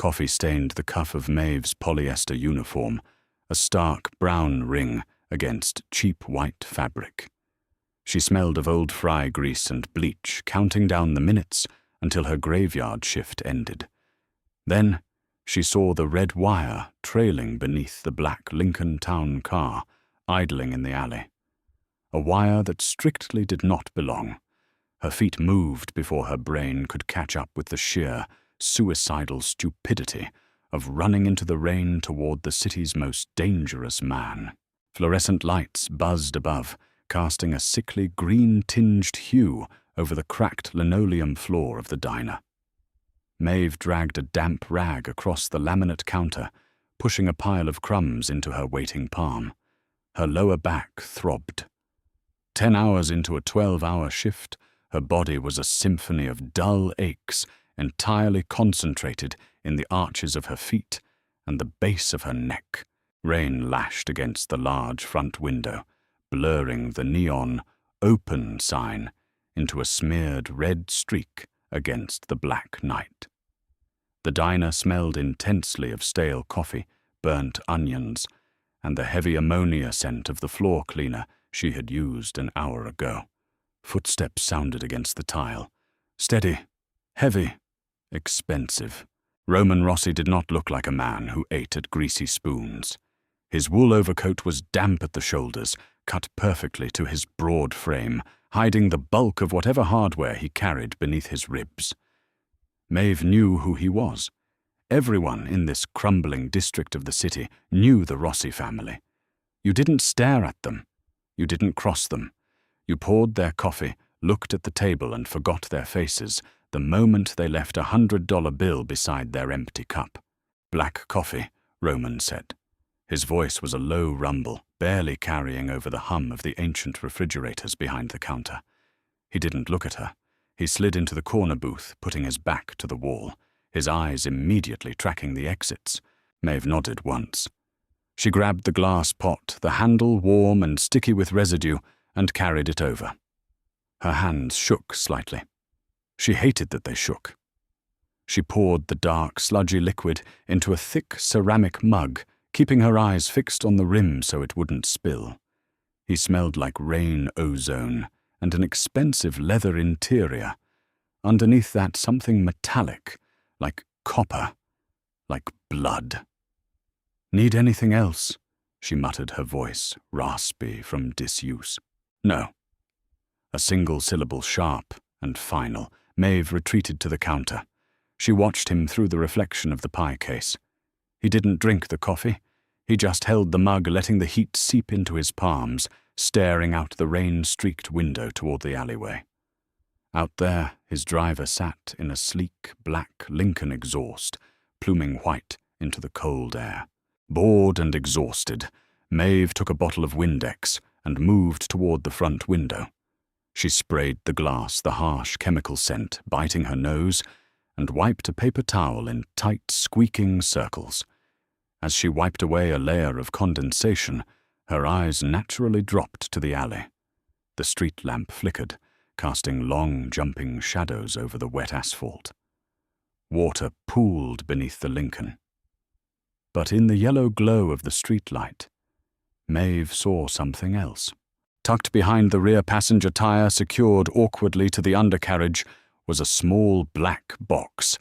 coffee stained the cuff of Maeve's polyester uniform, a stark brown ring against cheap white fabric. She smelled of old fry grease and bleach, counting down the minutes until her graveyard shift ended. Then she saw the red wire trailing beneath the black Lincoln Town car, idling in the alley. A wire that strictly did not belong. Her feet moved before her brain could catch up with the sheer, suicidal stupidity of running into the rain toward the city's most dangerous man. Fluorescent lights buzzed above, casting a sickly green-tinged hue over the cracked linoleum floor of the diner. Maeve dragged a damp rag across the laminate counter, pushing a pile of crumbs into her waiting palm. Her lower back throbbed. 10 hours into a 12-hour shift, her body was a symphony of dull aches, entirely concentrated in the arches of her feet and the base of her neck. Rain lashed against the large front window, blurring the neon "open" sign into a smeared red streak against the black night. The diner smelled intensely of stale coffee, burnt onions, and the heavy ammonia scent of the floor cleaner she had used an hour ago. Footsteps sounded against the tile. Steady, heavy, expensive. Roman Rossi did not look like a man who ate at greasy spoons. His wool overcoat was damp at the shoulders, cut perfectly to his broad frame, hiding the bulk of whatever hardware he carried beneath his ribs. Maeve knew who he was. Everyone in this crumbling district of the city knew the Rossi family. You didn't stare at them. You didn't cross them. You poured their coffee, looked at the table and forgot their faces the moment they left $100 bill beside their empty cup. "Black coffee," Roman said. His voice was a low rumble, barely carrying over the hum of the ancient refrigerators behind the counter. He didn't look at her. He slid into the corner booth, putting his back to the wall, his eyes immediately tracking the exits. Maeve nodded once. She grabbed the glass pot, the handle warm and sticky with residue, and carried it over. Her hands shook slightly. She hated that they shook. She poured the dark, sludgy liquid into a thick ceramic mug, keeping her eyes fixed on the rim so it wouldn't spill. He smelled like rain ozone and an expensive leather interior. Underneath that, something metallic, like copper, like blood. "Need anything else?" she muttered, her voice raspy from disuse. "No." A single syllable, sharp and final. Maeve retreated to the counter. She watched him through the reflection of the pie case. He didn't drink the coffee. He just held the mug, letting the heat seep into his palms, staring out the rain-streaked window toward the alleyway. Out there, his driver sat in a sleek, black Lincoln exhaust, pluming white into the cold air. Bored and exhausted, Maeve took a bottle of Windex and moved toward the front window. She sprayed the glass, the harsh chemical scent biting her nose, and wiped a paper towel in tight, squeaking circles. As she wiped away a layer of condensation, her eyes naturally dropped to the alley. The street lamp flickered, casting long, jumping shadows over the wet asphalt. Water pooled beneath the Lincoln. But in the yellow glow of the streetlight, Maeve saw something else. Tucked behind the rear passenger tire, secured awkwardly to the undercarriage, was a small black box,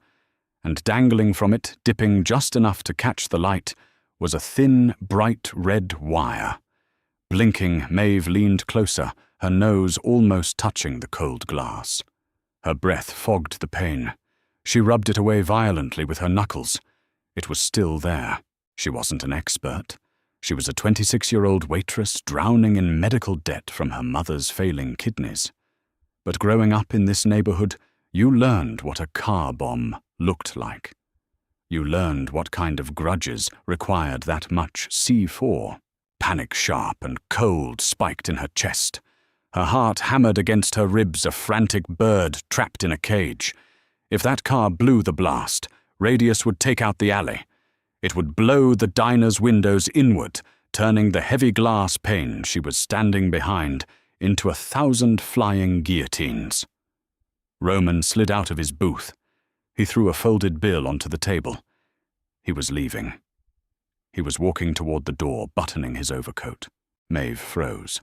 and dangling from it, dipping just enough to catch the light, was a thin, bright red wire. Blinking, Maeve leaned closer, her nose almost touching the cold glass. Her breath fogged the pain. She rubbed it away violently with her knuckles. It was still there. She wasn't an expert. She was a 26-year-old waitress drowning in medical debt from her mother's failing kidneys. But growing up in this neighborhood, you learned what a car bomb looked like. You learned what kind of grudges required that much C4. Panic sharp and cold spiked in her chest. Her heart hammered against her ribs, a frantic bird trapped in a cage. If that car blew the blast, Radius would take out the alley. It would blow the diner's windows inward, turning the heavy glass pane she was standing behind into 1,000 flying guillotines. Roman slid out of his booth. He threw a folded bill onto the table. He was leaving. He was walking toward the door, buttoning his overcoat. Maeve froze.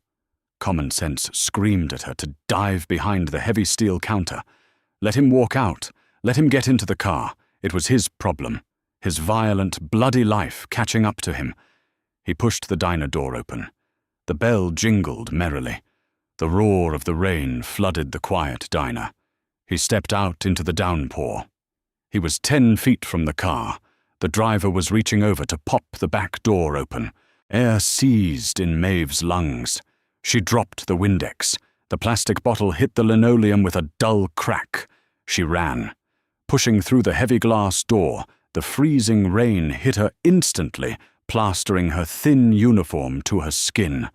Common sense screamed at her to dive behind the heavy steel counter. Let him walk out. Let him get into the car. It was his problem. His violent, bloody life catching up to him. He pushed the diner door open. The bell jingled merrily. The roar of the rain flooded the quiet diner. He stepped out into the downpour. He was 10 feet from the car. The driver was reaching over to pop the back door open. Air seized in Maeve's lungs. She dropped the Windex. The plastic bottle hit the linoleum with a dull crack. She ran. Pushing through the heavy glass door, the freezing rain hit her instantly, plastering her thin uniform to her skin.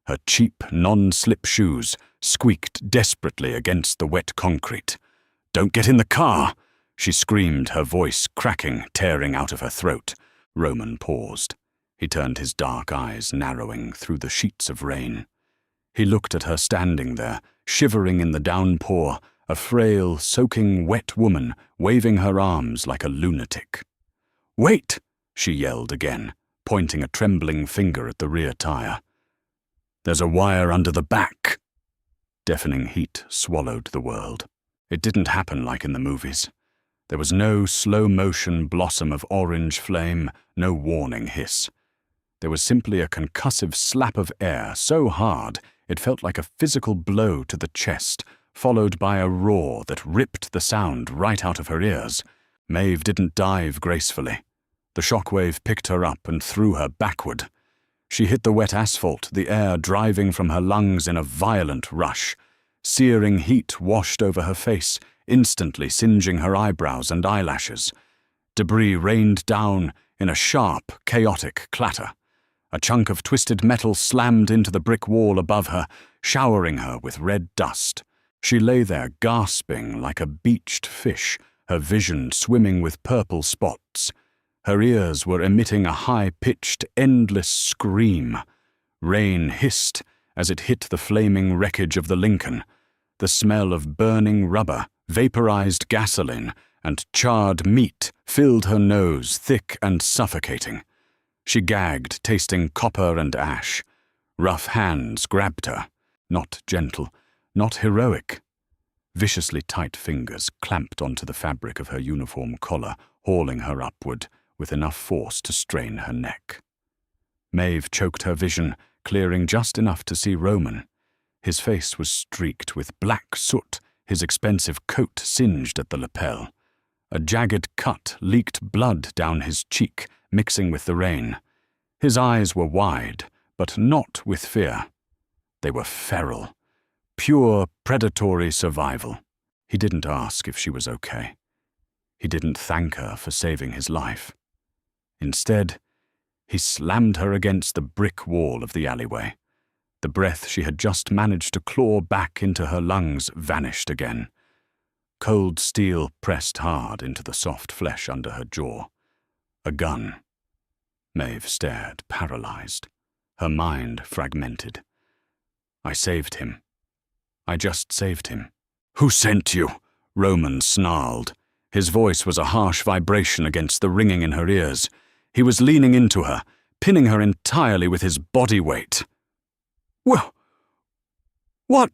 Her cheap, non-slip shoes squeaked desperately against the wet concrete. "Don't get in the car!" she screamed, her voice cracking, tearing out of her throat. Roman paused. He turned his dark eyes, narrowing through the sheets of rain. He looked at her standing there, shivering in the downpour, a frail, soaking wet woman, waving her arms like a lunatic. "Wait!" she yelled again, pointing a trembling finger at the rear tire. "There's a wire under the back." Deafening heat swallowed the world. It didn't happen like in the movies. There was no slow-motion blossom of orange flame, no warning hiss. There was simply a concussive slap of air so hard it felt like a physical blow to the chest, followed by a roar that ripped the sound right out of her ears. Maeve didn't dive gracefully. The shockwave picked her up and threw her backward. She hit the wet asphalt, the air driving from her lungs in a violent rush. Searing heat washed over her face, instantly singeing her eyebrows and eyelashes. Debris rained down in a sharp, chaotic clatter. A chunk of twisted metal slammed into the brick wall above her, showering her with red dust. She lay there gasping like a beached fish, her vision swimming with purple spots. Her ears were emitting a high-pitched, endless scream. Rain hissed as it hit the flaming wreckage of the Lincoln. The smell of burning rubber, vaporized gasoline, and charred meat filled her nose, thick and suffocating. She gagged, tasting copper and ash. Rough hands grabbed her, not gentle, not heroic. Viciously tight fingers clamped onto the fabric of her uniform collar, hauling her upward with enough force to strain her neck. Maeve choked her vision, clearing just enough to see Roman. His face was streaked with black soot, his expensive coat singed at the lapel. A jagged cut leaked blood down his cheek, mixing with the rain. His eyes were wide, but not with fear. They were feral, pure predatory survival. He didn't ask if she was okay. He didn't thank her for saving his life. Instead, he slammed her against the brick wall of the alleyway. The breath she had just managed to claw back into her lungs vanished again. Cold steel pressed hard into the soft flesh under her jaw. A gun. Maeve stared, paralyzed, her mind fragmented. "I saved him. I just saved him." "Who sent you?" Roman snarled. His voice was a harsh vibration against the ringing in her ears. He was leaning into her, pinning her entirely with his body weight. "Well, what?"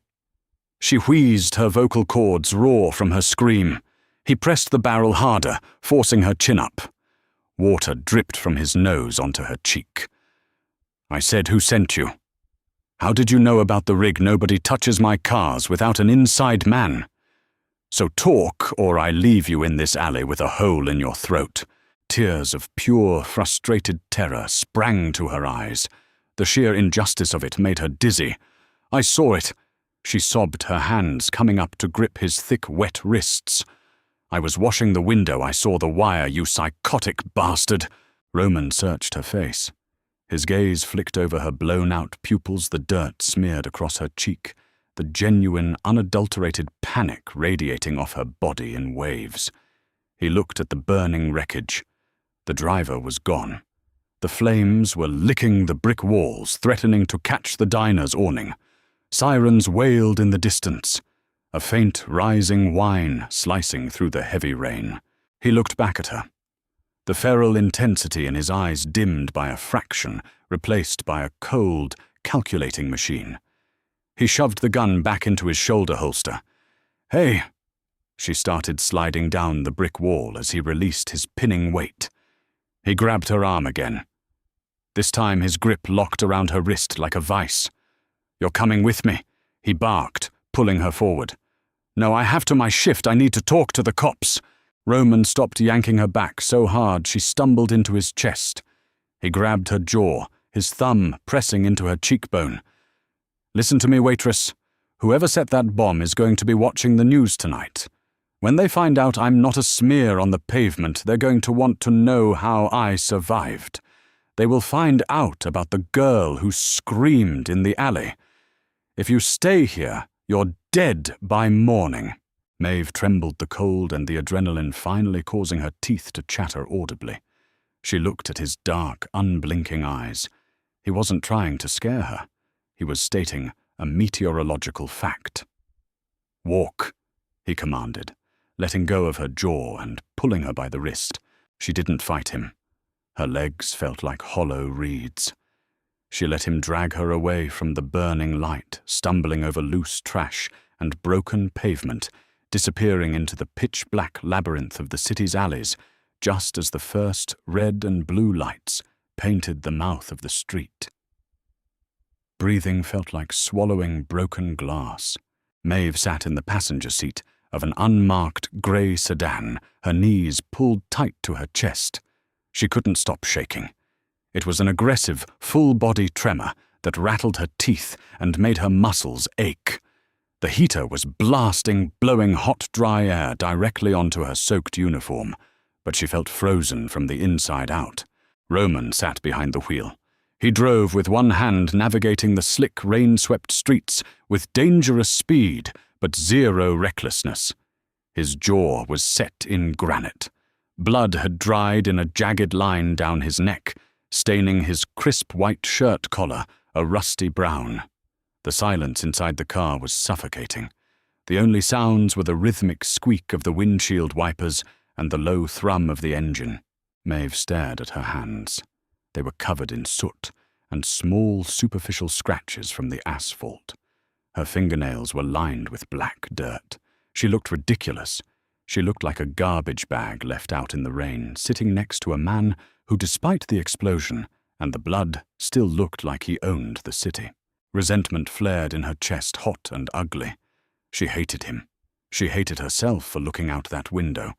She wheezed, her vocal cords raw from her scream. He pressed the barrel harder, forcing her chin up. Water dripped from his nose onto her cheek. "I said, who sent you? How did you know about the rig nobody touches my cars without an inside man? So talk, or I leave you in this alley with a hole in your throat." Tears of pure, frustrated terror sprang to her eyes. The sheer injustice of it made her dizzy. "I saw it," she sobbed, her hands coming up to grip his thick, wet wrists. "I was washing the window. I saw the wire, you psychotic bastard." Roman searched her face. His gaze flicked over her blown-out pupils, the dirt smeared across her cheek, the genuine, unadulterated panic radiating off her body in waves. He looked at the burning wreckage. The driver was gone. The flames were licking the brick walls, threatening to catch the diner's awning. Sirens wailed in the distance, a faint rising whine slicing through the heavy rain. He looked back at her. the feral intensity in his eyes dimmed by a fraction, replaced by a cold, calculating machine. He shoved the gun back into his shoulder holster. "Hey!" She started sliding down the brick wall as he released his pinning weight. He grabbed her arm again. This time his grip locked around her wrist like a vice. "You're coming with me," he barked, pulling her forward. "No, I have to my shift. I need to talk to the cops." Roman stopped yanking her back so hard she stumbled into his chest. He grabbed her jaw, his thumb pressing into her cheekbone. "Listen to me, Waitress. Whoever set that bomb is going to be watching the news tonight. When they find out I'm not a smear on the pavement, they're going to want to know how I survived. They will find out about the girl who screamed in the alley. If you stay here, you're dead by morning." Maeve trembled, the cold and the adrenaline finally causing her teeth to chatter audibly. She looked at his dark, unblinking eyes. He wasn't trying to scare her. He was stating a meteorological fact. "Walk," he commanded, letting go of her jaw and pulling her by the wrist. She didn't fight him. Her legs felt like hollow reeds. She let him drag her away from the burning light, stumbling over loose trash and broken pavement, disappearing into the pitch-black labyrinth of the city's alleys, just as the first red and blue lights painted the mouth of the street. Breathing felt like swallowing broken glass. Maeve sat in the passenger seat of an unmarked grey sedan, her knees pulled tight to her chest. She couldn't stop shaking. It was an aggressive, full-body tremor that rattled her teeth and made her muscles ache. The heater was blasting, blowing hot, dry air directly onto her soaked uniform, but she felt frozen from the inside out. Roman sat behind the wheel. He drove with one hand, navigating the slick, rain-swept streets with dangerous speed but zero recklessness. His jaw was set in granite. Blood had dried in a jagged line down his neck, staining his crisp white shirt collar a rusty brown. The silence inside the car was suffocating. The only sounds were the rhythmic squeak of the windshield wipers and the low thrum of the engine. Maeve stared at her hands. They were covered in soot and small superficial scratches from the asphalt. Her fingernails were lined with black dirt. She looked ridiculous. She looked like a garbage bag left out in the rain, sitting next to a man who, despite the explosion and the blood, still looked like he owned the city. Resentment flared in her chest, hot and ugly. She hated him. She hated herself for looking out that window.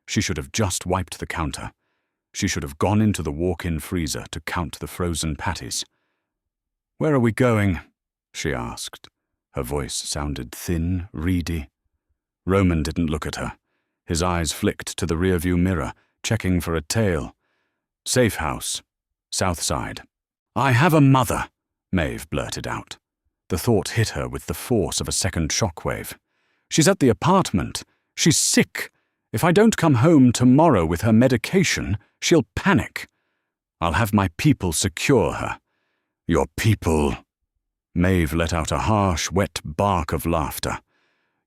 She should have just wiped the counter. She should have gone into the walk-in freezer to count the frozen patties. "Where are we going?" she asked. Her voice sounded thin, reedy. Roman didn't look at her. His eyes flicked to the rearview mirror, checking for a tail. "Safe house. South side." "I have a mother," Maeve blurted out. The thought hit her with the force of a second shockwave. "She's at the apartment. She's sick. If I don't come home tomorrow with her medication, she'll panic. I'll have my people secure her." "Your people?" Maeve let out a harsh, wet bark of laughter.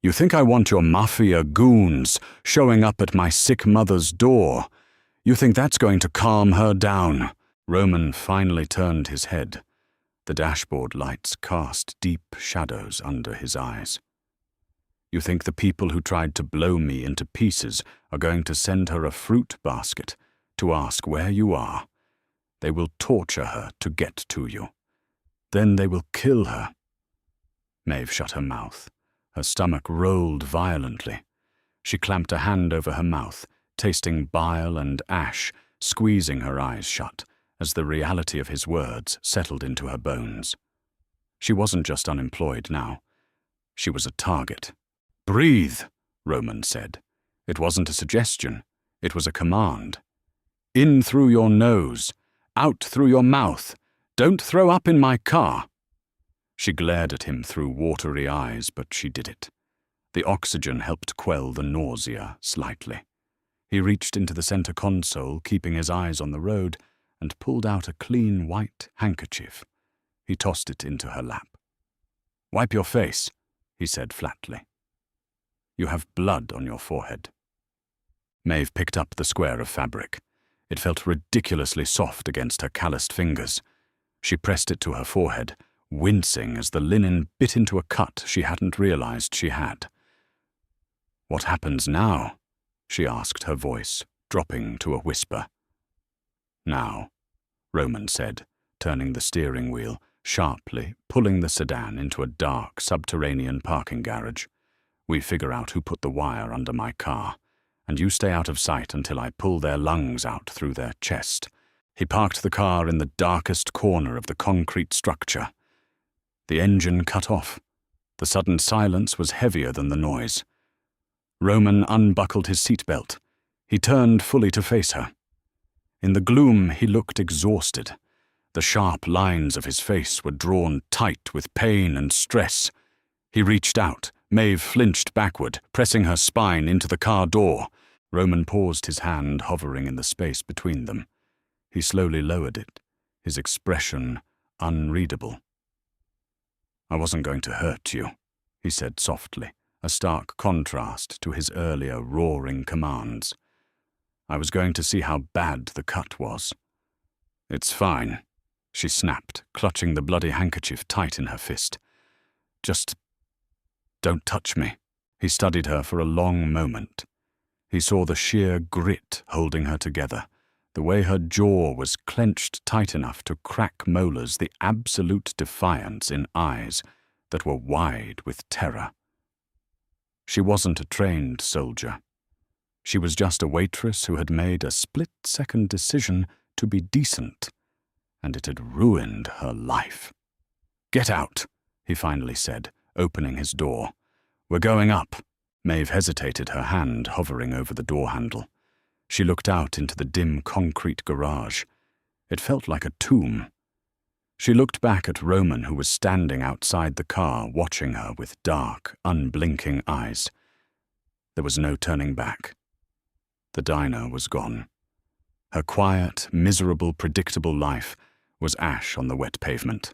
"You think I want your mafia goons showing up at my sick mother's door? You think that's going to calm her down?" Roman finally turned his head. The dashboard lights cast deep shadows under his eyes. "You think the people who tried to blow me into pieces are going to send her a fruit basket to ask where you are? They will torture her to get to you. Then they will kill her." Maeve shut her mouth. Her stomach rolled violently. She clamped a hand over her mouth, tasting bile and ash, squeezing her eyes shut as the reality of his words settled into her bones. She wasn't just unemployed now. She was a target. "Breathe," Roman said. It wasn't a suggestion. It was a command. "In through your nose. Out through your mouth. Don't throw up in my car." She glared at him through watery eyes, but she did it. The oxygen helped quell the nausea slightly. He reached into the center console, keeping his eyes on the road, and pulled out a clean white handkerchief. He tossed it into her lap. "Wipe your face," he said flatly. "You have blood on your forehead." Maeve picked up the square of fabric. It felt ridiculously soft against her calloused fingers. She pressed it to her forehead, wincing as the linen bit into a cut she hadn't realized she had. "What happens now?" she asked, her voice dropping to a whisper. "Now," Roman said, turning the steering wheel, sharply pulling the sedan into a dark, subterranean parking garage. "We figure out who put the wire under my car, and you stay out of sight until I pull their lungs out through their chest." He parked the car in the darkest corner of the concrete structure. The engine cut off. The sudden silence was heavier than the noise. Roman unbuckled his seatbelt. He turned fully to face her. In the gloom, he looked exhausted. The sharp lines of his face were drawn tight with pain and stress. He reached out. Maeve flinched backward, pressing her spine into the car door. Roman paused, his hand hovering in the space between them. He slowly lowered it, his expression unreadable. "I wasn't going to hurt you," he said softly, a stark contrast to his earlier roaring commands. "I was going to see how bad the cut was." "It's fine," she snapped, clutching the bloody handkerchief tight in her fist. "Just don't touch me." He studied her for a long moment. He saw the sheer grit holding her together, the way her jaw was clenched tight enough to crack molars, the absolute defiance in eyes that were wide with terror. She wasn't a trained soldier. She was just a waitress who had made a split-second decision to be decent, and it had ruined her life. "Get out," he finally said, opening his door. "We're going up." Maeve hesitated, her hand hovering over the door handle. She looked out into the dim concrete garage. It felt like a tomb. She looked back at Roman, who was standing outside the car, watching her with dark, unblinking eyes. There was no turning back. The diner was gone. Her quiet, miserable, predictable life was ash on the wet pavement.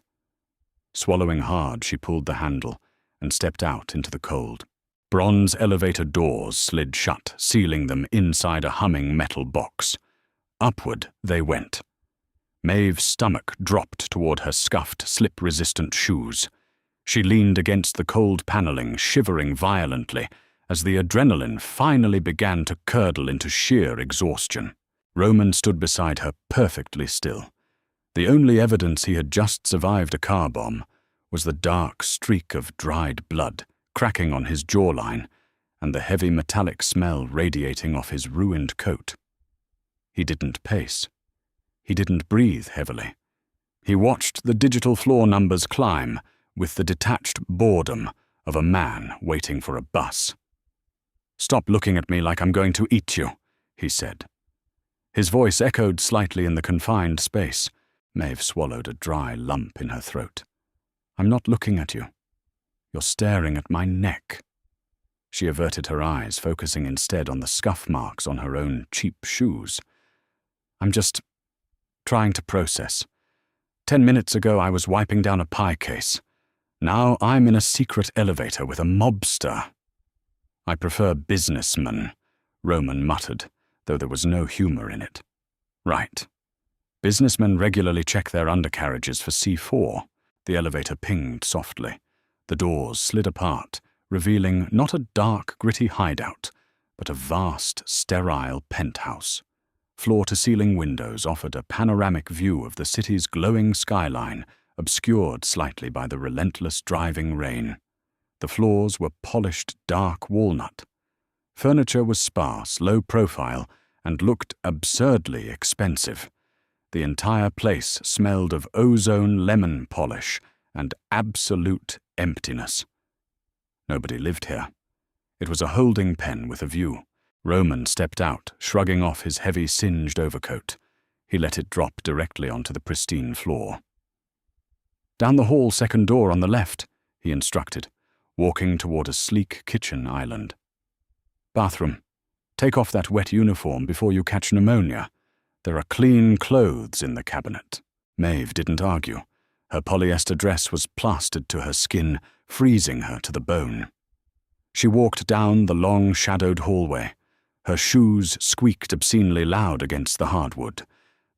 Swallowing hard, she pulled the handle and stepped out into the cold. Bronze elevator doors slid shut, sealing them inside a humming metal box. Upward they went. Maeve's stomach dropped toward her scuffed, slip-resistant shoes. She leaned against the cold paneling, shivering violently, as the adrenaline finally began to curdle into sheer exhaustion. Roman stood beside her perfectly still. The only evidence he had just survived a car bomb was the dark streak of dried blood cracking on his jawline and the heavy metallic smell radiating off his ruined coat. He didn't pace. He didn't breathe heavily. He watched the digital floor numbers climb with the detached boredom of a man waiting for a bus. "Stop looking at me like I'm going to eat you," he said. His voice echoed slightly in the confined space. Maeve swallowed a dry lump in her throat. "I'm not looking at you. You're staring at my neck." She averted her eyes, focusing instead on the scuff marks on her own cheap shoes. "I'm just trying to process. 10 minutes ago I was wiping down a pie case. Now I'm in a secret elevator with a mobster." "I prefer businessmen," Roman muttered, though there was no humor in it. "Right. Businessmen regularly check their undercarriages for C4. The elevator pinged softly. The doors slid apart, revealing not a dark, gritty hideout, but a vast, sterile penthouse. Floor-to-ceiling windows offered a panoramic view of the city's glowing skyline, obscured slightly by the relentless driving rain. The floors were polished dark walnut. Furniture was sparse, low profile, and looked absurdly expensive. The entire place smelled of ozone lemon polish and absolute emptiness. Nobody lived here. It was a holding pen with a view. Roman stepped out, shrugging off his heavy singed overcoat. He let it drop directly onto the pristine floor. "Down the hall, second door on the left," he instructed, walking toward a sleek kitchen island. "Bathroom. Take off that wet uniform before you catch pneumonia. There are clean clothes in the cabinet." Maeve didn't argue. Her polyester dress was plastered to her skin, freezing her to the bone. She walked down the long, shadowed hallway. Her shoes squeaked obscenely loud against the hardwood.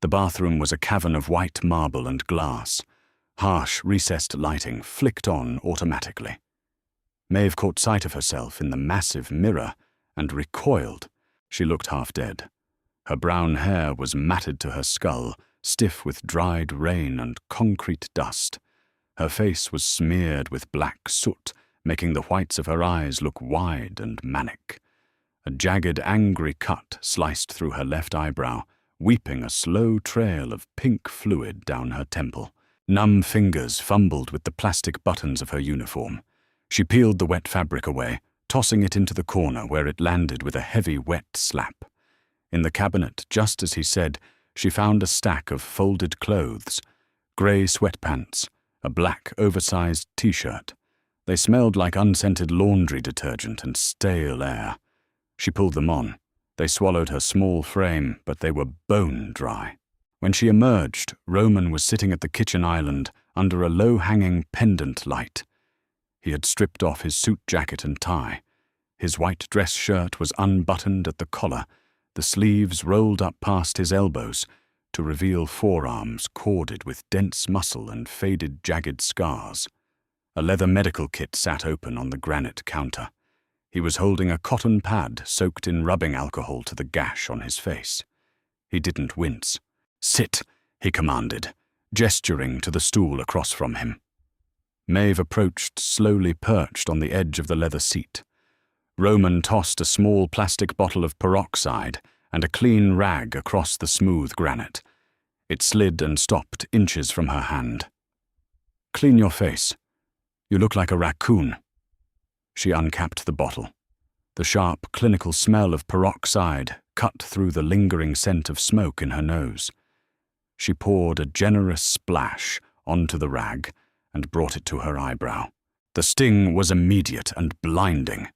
The bathroom was a cavern of white marble and glass. Harsh, recessed lighting flicked on automatically. Maeve caught sight of herself in the massive mirror and recoiled. She looked half dead. Her brown hair was matted to her skull, stiff with dried rain and concrete dust. Her face was smeared with black soot, making the whites of her eyes look wide and manic. A jagged, angry cut sliced through her left eyebrow, weeping a slow trail of pink fluid down her temple. Numb fingers fumbled with the plastic buttons of her uniform. She peeled the wet fabric away, tossing it into the corner where it landed with a heavy, wet slap. In the cabinet, just as he said, she found a stack of folded clothes, grey sweatpants, a black, oversized t-shirt. They smelled like unscented laundry detergent and stale air. She pulled them on. They swallowed her small frame, but they were bone dry. When she emerged, Roman was sitting at the kitchen island under a low-hanging pendant light. He had stripped off his suit jacket and tie. His white dress shirt was unbuttoned at the collar, the sleeves rolled up past his elbows to reveal forearms corded with dense muscle and faded, jagged scars. A leather medical kit sat open on the granite counter. He was holding a cotton pad soaked in rubbing alcohol to the gash on his face. He didn't wince. "Sit," he commanded, gesturing to the stool across from him. Maeve approached, slowly perched on the edge of the leather seat. Roman tossed a small plastic bottle of peroxide and a clean rag across the smooth granite. It slid and stopped inches from her hand. "Clean your face. You look like a raccoon." She uncapped the bottle. The sharp, clinical smell of peroxide cut through the lingering scent of smoke in her nose. She poured a generous splash onto the rag and brought it to her eyebrow. The sting was immediate and blinding.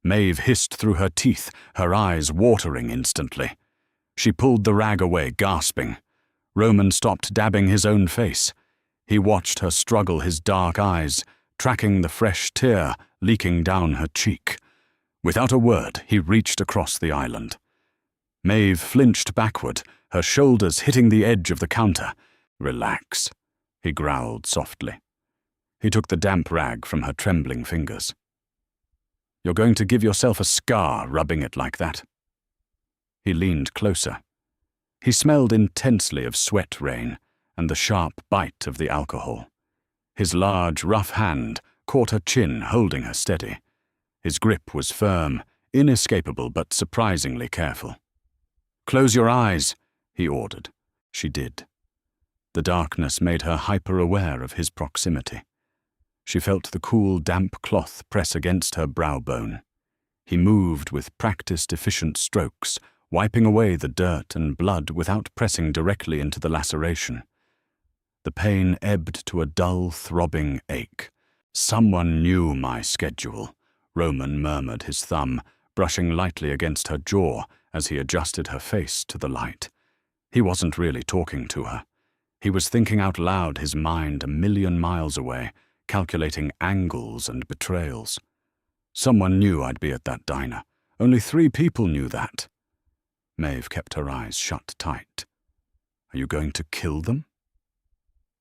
Maeve hissed through her teeth, her eyes watering instantly. She pulled the rag away, gasping. Roman stopped dabbing his own face. He watched her struggle his dark eyes, tracking the fresh tear leaking down her cheek. Without a word, he reached across the island. Maeve flinched backward, her shoulders hitting the edge of the counter. "Relax," he growled softly. He took the damp rag from her trembling fingers. "You're going to give yourself a scar rubbing it like that." He leaned closer. He smelled intensely of sweat rain and the sharp bite of the alcohol. His large, rough hand caught her chin, holding her steady. His grip was firm, inescapable but surprisingly careful. "Close your eyes," he ordered. She did. The darkness made her hyper-aware of his proximity. She felt the cool, damp cloth press against her brow bone. He moved with practiced, efficient strokes, wiping away the dirt and blood without pressing directly into the laceration. The pain ebbed to a dull, throbbing ache. "Someone knew my schedule," Roman murmured, his thumb brushing lightly against her jaw as he adjusted her face to the light. He wasn't really talking to her. He was thinking out loud, his mind a million miles away, calculating angles and betrayals. "Someone knew I'd be at that diner. Only 3 people knew that." Maeve kept her eyes shut tight. "Are you going to kill them?"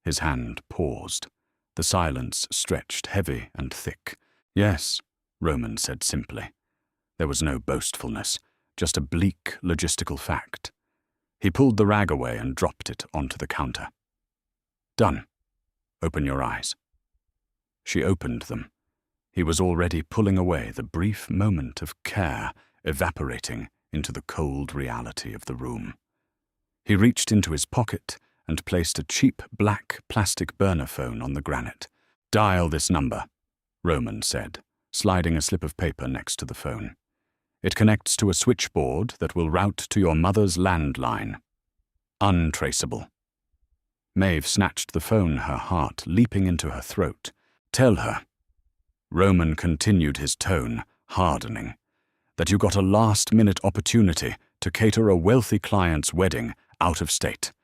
His hand paused. The silence stretched heavy and thick. "Yes," Roman said simply. There was no boastfulness, just a bleak logistical fact. He pulled the rag away and dropped it onto the counter. "Done. Open your eyes." She opened them. He was already pulling away, the brief moment of care evaporating into the cold reality of the room. He reached into his pocket and placed a cheap black plastic burner phone on the granite. "Dial this number," Roman said, sliding a slip of paper next to the phone. "It connects to a switchboard that will route to your mother's landline. Untraceable." Maeve snatched the phone, her heart leaping into her throat. "Tell her," Roman continued, his tone hardening, "that you got a last-minute opportunity to cater a wealthy client's wedding out of state.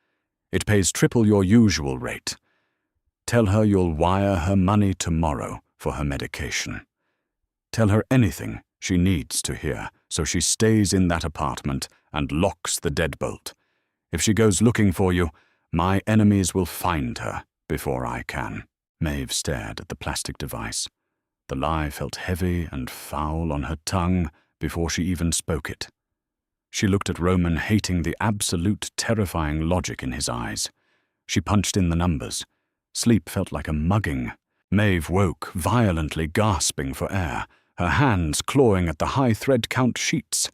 It pays triple your usual rate. Tell her you'll wire her money tomorrow for her medication. Tell her anything she needs to hear so she stays in that apartment and locks the deadbolt. If she goes looking for you, my enemies will find her before I can." Maeve stared at the plastic device. The lie felt heavy and foul on her tongue before she even spoke it. She looked at Roman, hating the absolute terrifying logic in his eyes. She punched in the numbers. Sleep felt like a mugging. Maeve woke, violently gasping for air, her hands clawing at the high thread count sheets.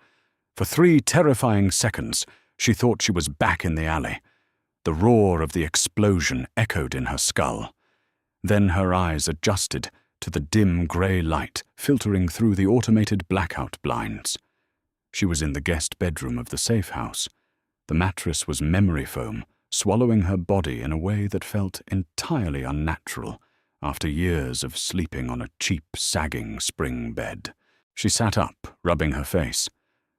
For 3 terrifying seconds, she thought she was back in the alley. The roar of the explosion echoed in her skull. Then her eyes adjusted to the dim grey light filtering through the automated blackout blinds. She was in the guest bedroom of the safe house. The mattress was memory foam, swallowing her body in a way that felt entirely unnatural after years of sleeping on a cheap, sagging spring bed. She sat up, rubbing her face.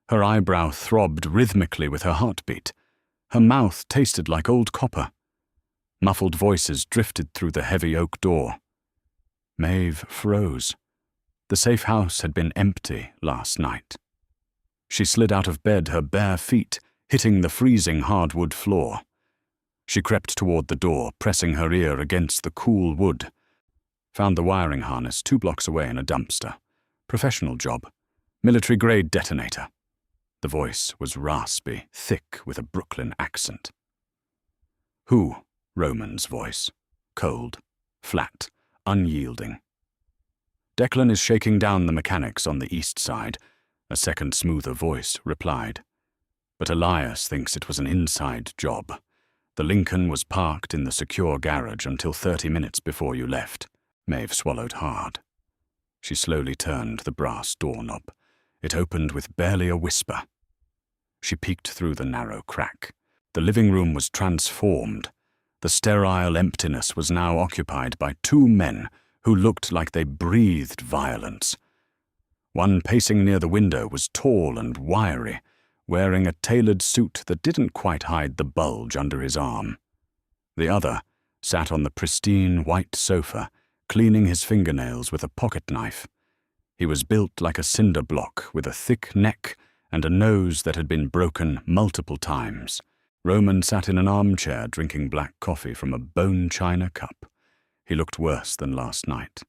Her eyebrow throbbed rhythmically with her heartbeat. Her mouth tasted like old copper. Muffled voices drifted through the heavy oak door. Maeve froze. The safe house had been empty last night. She slid out of bed, her bare feet hitting the freezing hardwood floor. She crept toward the door, pressing her ear against the cool wood. Found the wiring harness 2 blocks away in a dumpster. Professional job. Military-grade detonator. The voice was raspy, thick with a Brooklyn accent. "Who?" Roman's voice. Cold, flat, unyielding. "Declan is shaking down the mechanics on the east side," a second smoother voice replied. "But Elias thinks it was an inside job. The Lincoln was parked in the secure garage until 30 minutes before you left." Maeve swallowed hard. She slowly turned the brass doorknob. It opened with barely a whisper. She peeked through the narrow crack. The living room was transformed. The sterile emptiness was now occupied by 2 men who looked like they breathed violence. One pacing near the window was tall and wiry, wearing a tailored suit that didn't quite hide the bulge under his arm. The other sat on the pristine white sofa, cleaning his fingernails with a pocket knife. He was built like a cinder block with a thick neck and a nose that had been broken multiple times. Roman sat in an armchair drinking black coffee from a bone china cup. He looked worse than last night.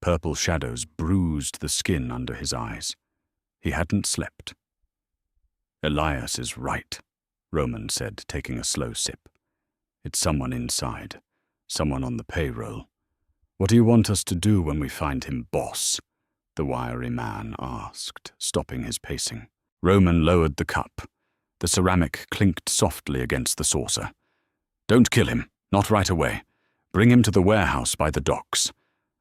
Purple shadows bruised the skin under his eyes. He hadn't slept. "Elias is right," Roman said, taking a slow sip. "It's someone inside, someone on the payroll. What do you want us to do when we find him, boss?" the wiry man asked, stopping his pacing. Roman lowered the cup. The ceramic clinked softly against the saucer. "Don't kill him, not right away. Bring him to the warehouse by the docks.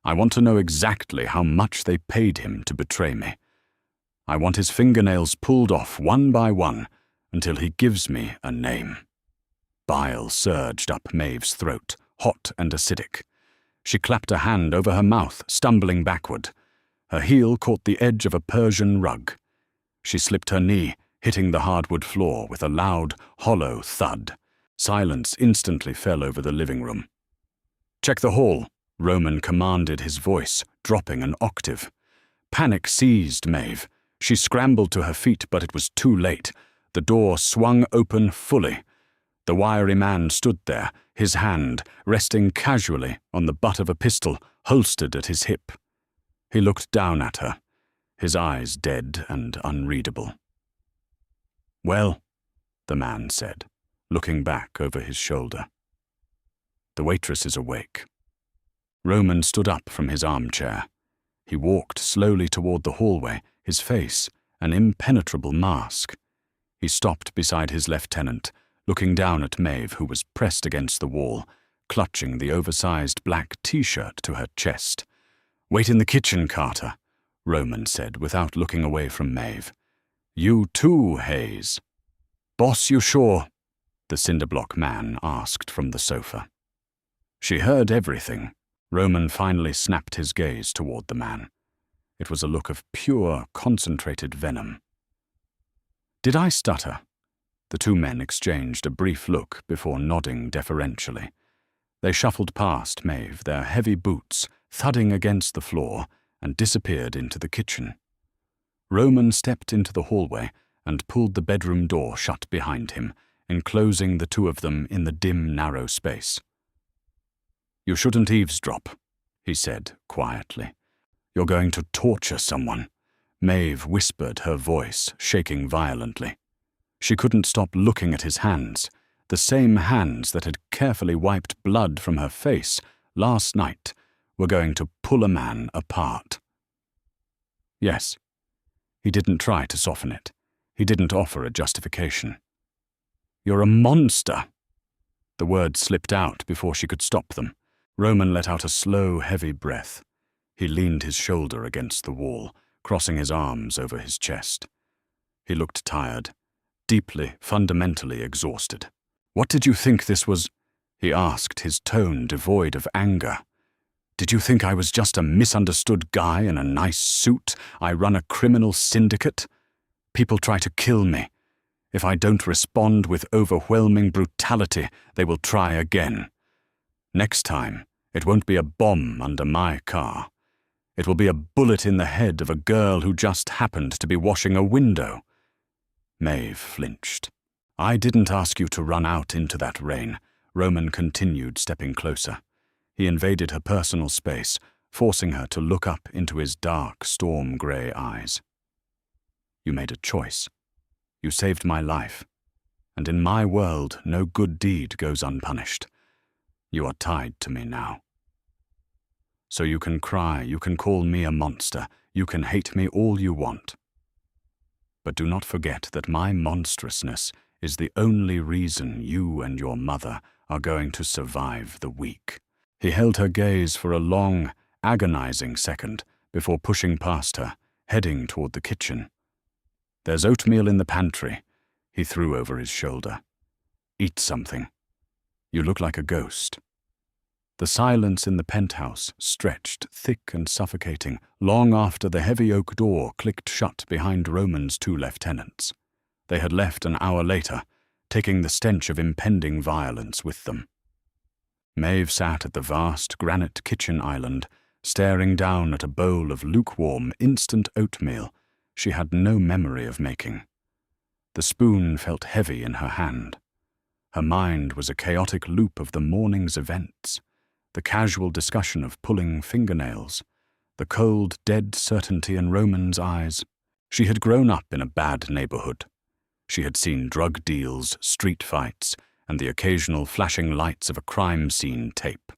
I want to know exactly how much they paid him to betray me. I want his fingernails pulled off one by one until he gives me a name." Bile surged up Maeve's throat, hot and acidic. She clapped a hand over her mouth, stumbling backward. Her heel caught the edge of a Persian rug. She slipped her knee, hitting the hardwood floor with a loud, hollow thud. Silence instantly fell over the living room. "Check the hall," Roman commanded, his voice dropping an octave. Panic seized Maeve. She scrambled to her feet, but it was too late. The door swung open fully. The wiry man stood there, his hand resting casually on the butt of a pistol holstered at his hip. He looked down at her, his eyes dead and unreadable. "Well," the man said, looking back over his shoulder. "The waitress is awake." Roman stood up from his armchair. He walked slowly toward the hallway, his face an impenetrable mask. He stopped beside his lieutenant, looking down at Maeve, who was pressed against the wall, clutching the oversized black T-shirt to her chest. "Wait in the kitchen, Carter," Roman said, without looking away from Maeve. "You too, Hayes." "Boss, you sure?" the cinderblock man asked from the sofa. She heard everything. Roman finally snapped his gaze toward the man. It was a look of pure, concentrated venom. "Did I stutter?" The 2 men exchanged a brief look before nodding deferentially. They shuffled past Maeve, their heavy boots thudding against the floor, and disappeared into the kitchen. Roman stepped into the hallway and pulled the bedroom door shut behind him, enclosing the two of them in the dim, narrow space. "You shouldn't eavesdrop," he said quietly. "You're going to torture someone," Maeve whispered, her voice shaking violently. She couldn't stop looking at his hands, the same hands that had carefully wiped blood from her face last night were going to pull a man apart. Yes. He didn't try to soften it. He didn't offer a justification. "You're a monster!" The words slipped out before she could stop them. Roman let out a slow, heavy breath. He leaned his shoulder against the wall, crossing his arms over his chest. He looked tired, deeply, fundamentally exhausted. "What did you think this was?" he asked, his tone devoid of anger. "Did you think I was just a misunderstood guy in a nice suit? I run a criminal syndicate? People try to kill me. If I don't respond with overwhelming brutality, they will try again. Next time, it won't be a bomb under my car. It will be a bullet in the head of a girl who just happened to be washing a window." Maeve flinched. "I didn't ask you to run out into that rain," Roman continued, stepping closer. He invaded her personal space, forcing her to look up into his dark, storm-grey eyes. "You made a choice. You saved my life. And in my world, no good deed goes unpunished. You are tied to me now. So you can cry, you can call me a monster, you can hate me all you want. But do not forget that my monstrousness is the only reason you and your mother are going to survive the week." He held her gaze for a long, agonizing second before pushing past her, heading toward the kitchen. "There's oatmeal in the pantry," he threw over his shoulder. "Eat something. You look like a ghost." The silence in the penthouse stretched thick and suffocating long after the heavy oak door clicked shut behind Roman's two lieutenants. They had left an hour later, taking the stench of impending violence with them. Maeve sat at the vast granite kitchen island, staring down at a bowl of lukewarm, instant oatmeal she had no memory of making. The spoon felt heavy in her hand. Her mind was a chaotic loop of the morning's events, the casual discussion of pulling fingernails, the cold, dead certainty in Roman's eyes. She had grown up in a bad neighborhood. She had seen drug deals, street fights, and the occasional flashing lights of a crime scene tape.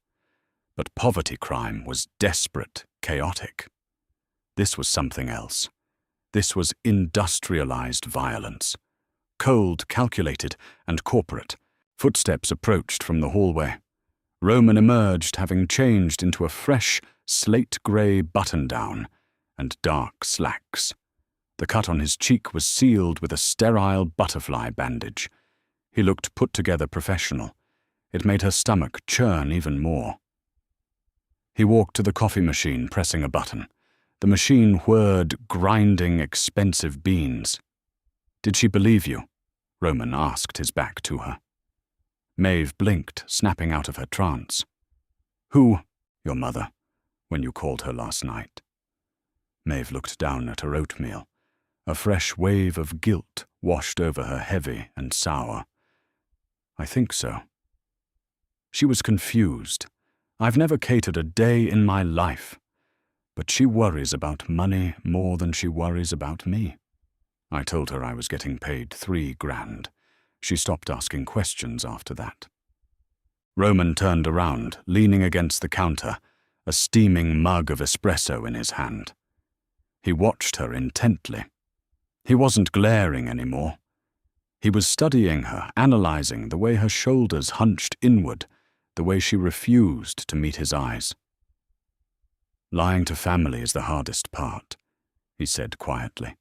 But poverty crime was desperate, chaotic. This was something else. This was industrialized violence. Cold, calculated, and corporate. Footsteps approached from the hallway. Roman emerged, having changed into a fresh, slate-grey button-down and dark slacks. The cut on his cheek was sealed with a sterile butterfly bandage. He looked put-together professional. It made her stomach churn even more. He walked to the coffee machine, pressing a button. The machine whirred, grinding expensive beans. "Did she believe you?" Roman asked, his back to her. Maeve blinked, snapping out of her trance. "Who?" "Your mother, when you called her last night." Maeve looked down at her oatmeal. A fresh wave of guilt washed over her, heavy and sour. "I think so." She was confused. "I've never catered a day in my life. But she worries about money more than she worries about me." I told her I was getting paid $3,000. She stopped asking questions after that. Roman turned around, leaning against the counter, a steaming mug of espresso in his hand. He watched her intently. He wasn't glaring anymore. He was studying her, analyzing the way her shoulders hunched inward, the way she refused to meet his eyes. "Lying to family is the hardest part," he said quietly.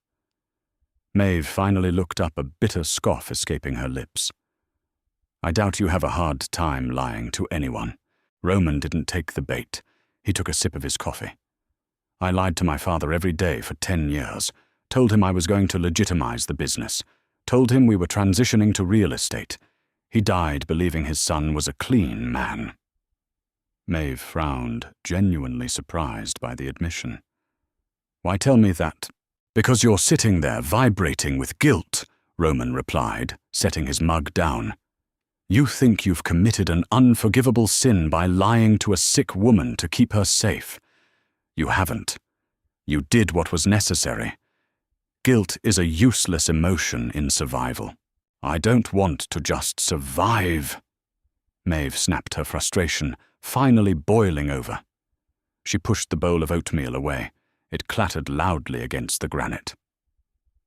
Maeve finally looked up, a bitter scoff escaping her lips. "I doubt you have a hard time lying to anyone." Roman didn't take the bait. He took a sip of his coffee. "I lied to my father every day for 10 years, told him I was going to legitimize the business, told him we were transitioning to real estate. He died believing his son was a clean man." Maeve frowned, genuinely surprised by the admission. "Why tell me that?" Because you're sitting there vibrating with guilt, Roman replied, setting his mug down. You think you've committed an unforgivable sin by lying to a sick woman to keep her safe. You haven't. You did what was necessary. Guilt is a useless emotion in survival. I don't want to just survive. Maeve snapped her frustration, finally boiling over. She pushed the bowl of oatmeal away. It clattered loudly against the granite.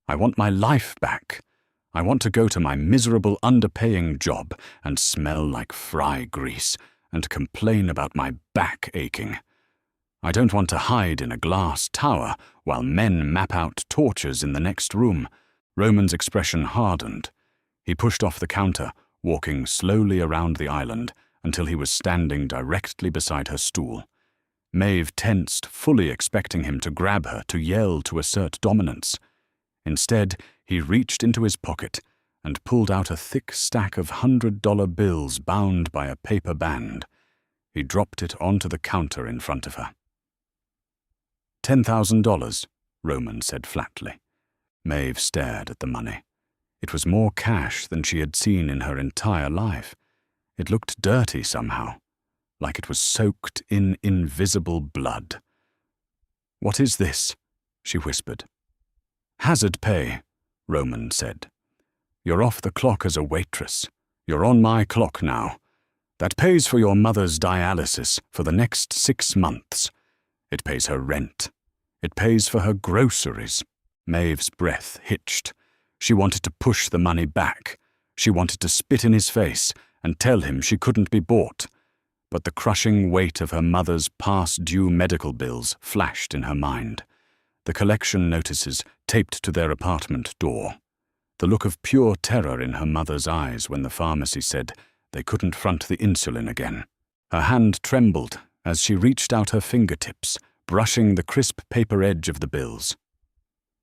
I want my life back. I want to go to my miserable underpaying job and smell like fry grease and complain about my back aching. I don't want to hide in a glass tower while men map out tortures in the next room. Roman's expression hardened. He pushed off the counter, walking slowly around the island until he was standing directly beside her stool. Maeve tensed, fully expecting him to grab her, to yell, to assert dominance. Instead, he reached into his pocket and pulled out a thick stack of $100 bills bound by a paper band. He dropped it onto the counter in front of her. $10,000, Roman said flatly. Maeve stared at the money. It was more cash than she had seen in her entire life. It looked dirty somehow, like it was soaked in invisible blood. What is this? She whispered. Hazard pay, Roman said. You're off the clock as a waitress. You're on my clock now. That pays for your mother's dialysis for the next 6 months. It pays her rent. It pays for her groceries. Maeve's breath hitched. She wanted to push the money back. She wanted to spit in his face and tell him she couldn't be bought. But the crushing weight of her mother's past-due medical bills flashed in her mind. The collection notices taped to their apartment door. The look of pure terror in her mother's eyes when the pharmacy said they couldn't front the insulin again. Her hand trembled as she reached out her fingertips, brushing the crisp paper edge of the bills.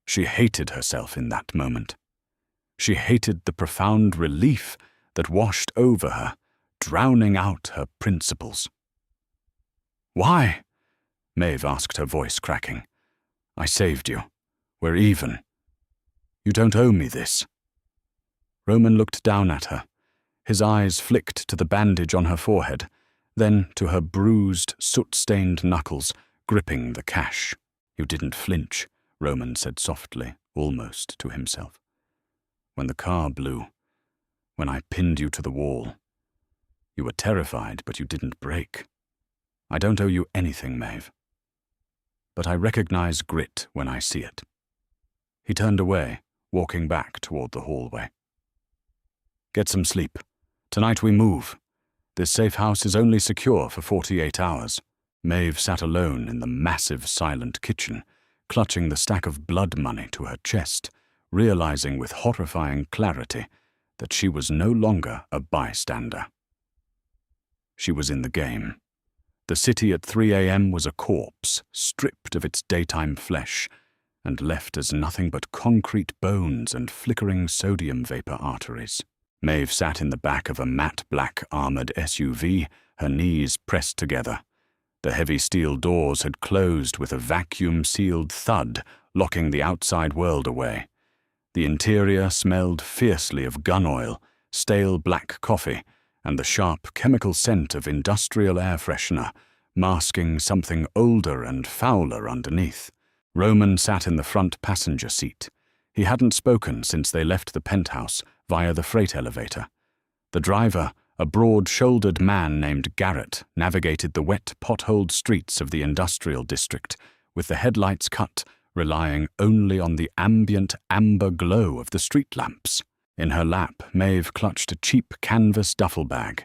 She hated herself in that moment. She hated the profound relief that washed over her, drowning out her principles. Why? Maeve asked, her voice cracking. I saved you. We're even. You don't owe me this. Roman looked down at her. His eyes flicked to the bandage on her forehead, then to her bruised, soot-stained knuckles, gripping the cash. You didn't flinch, Roman said softly, almost to himself. When the car blew, when I pinned you to the wall. You were terrified, but you didn't break. I don't owe you anything, Maeve. But I recognize grit when I see it. He turned away, walking back toward the hallway. Get some sleep. Tonight we move. This safe house is only secure for 48 hours. Maeve sat alone in the massive, silent kitchen, clutching the stack of blood money to her chest, realizing with horrifying clarity that she was no longer a bystander. She was in the game. The city at 3 a.m. was a corpse, stripped of its daytime flesh, and left as nothing but concrete bones and flickering sodium vapor arteries. Maeve sat in the back of a matte black armored SUV, her knees pressed together. The heavy steel doors had closed with a vacuum-sealed thud, locking the outside world away. The interior smelled fiercely of gun oil, stale black coffee, and the sharp chemical scent of industrial air freshener, masking something older and fouler underneath. Roman sat in the front passenger seat. He hadn't spoken since they left the penthouse via the freight elevator. The driver, a broad-shouldered man named Garrett, navigated the wet, potholed streets of the industrial district, with the headlights cut, relying only on the ambient amber glow of the street lamps. In her lap, Maeve clutched a cheap canvas duffel bag.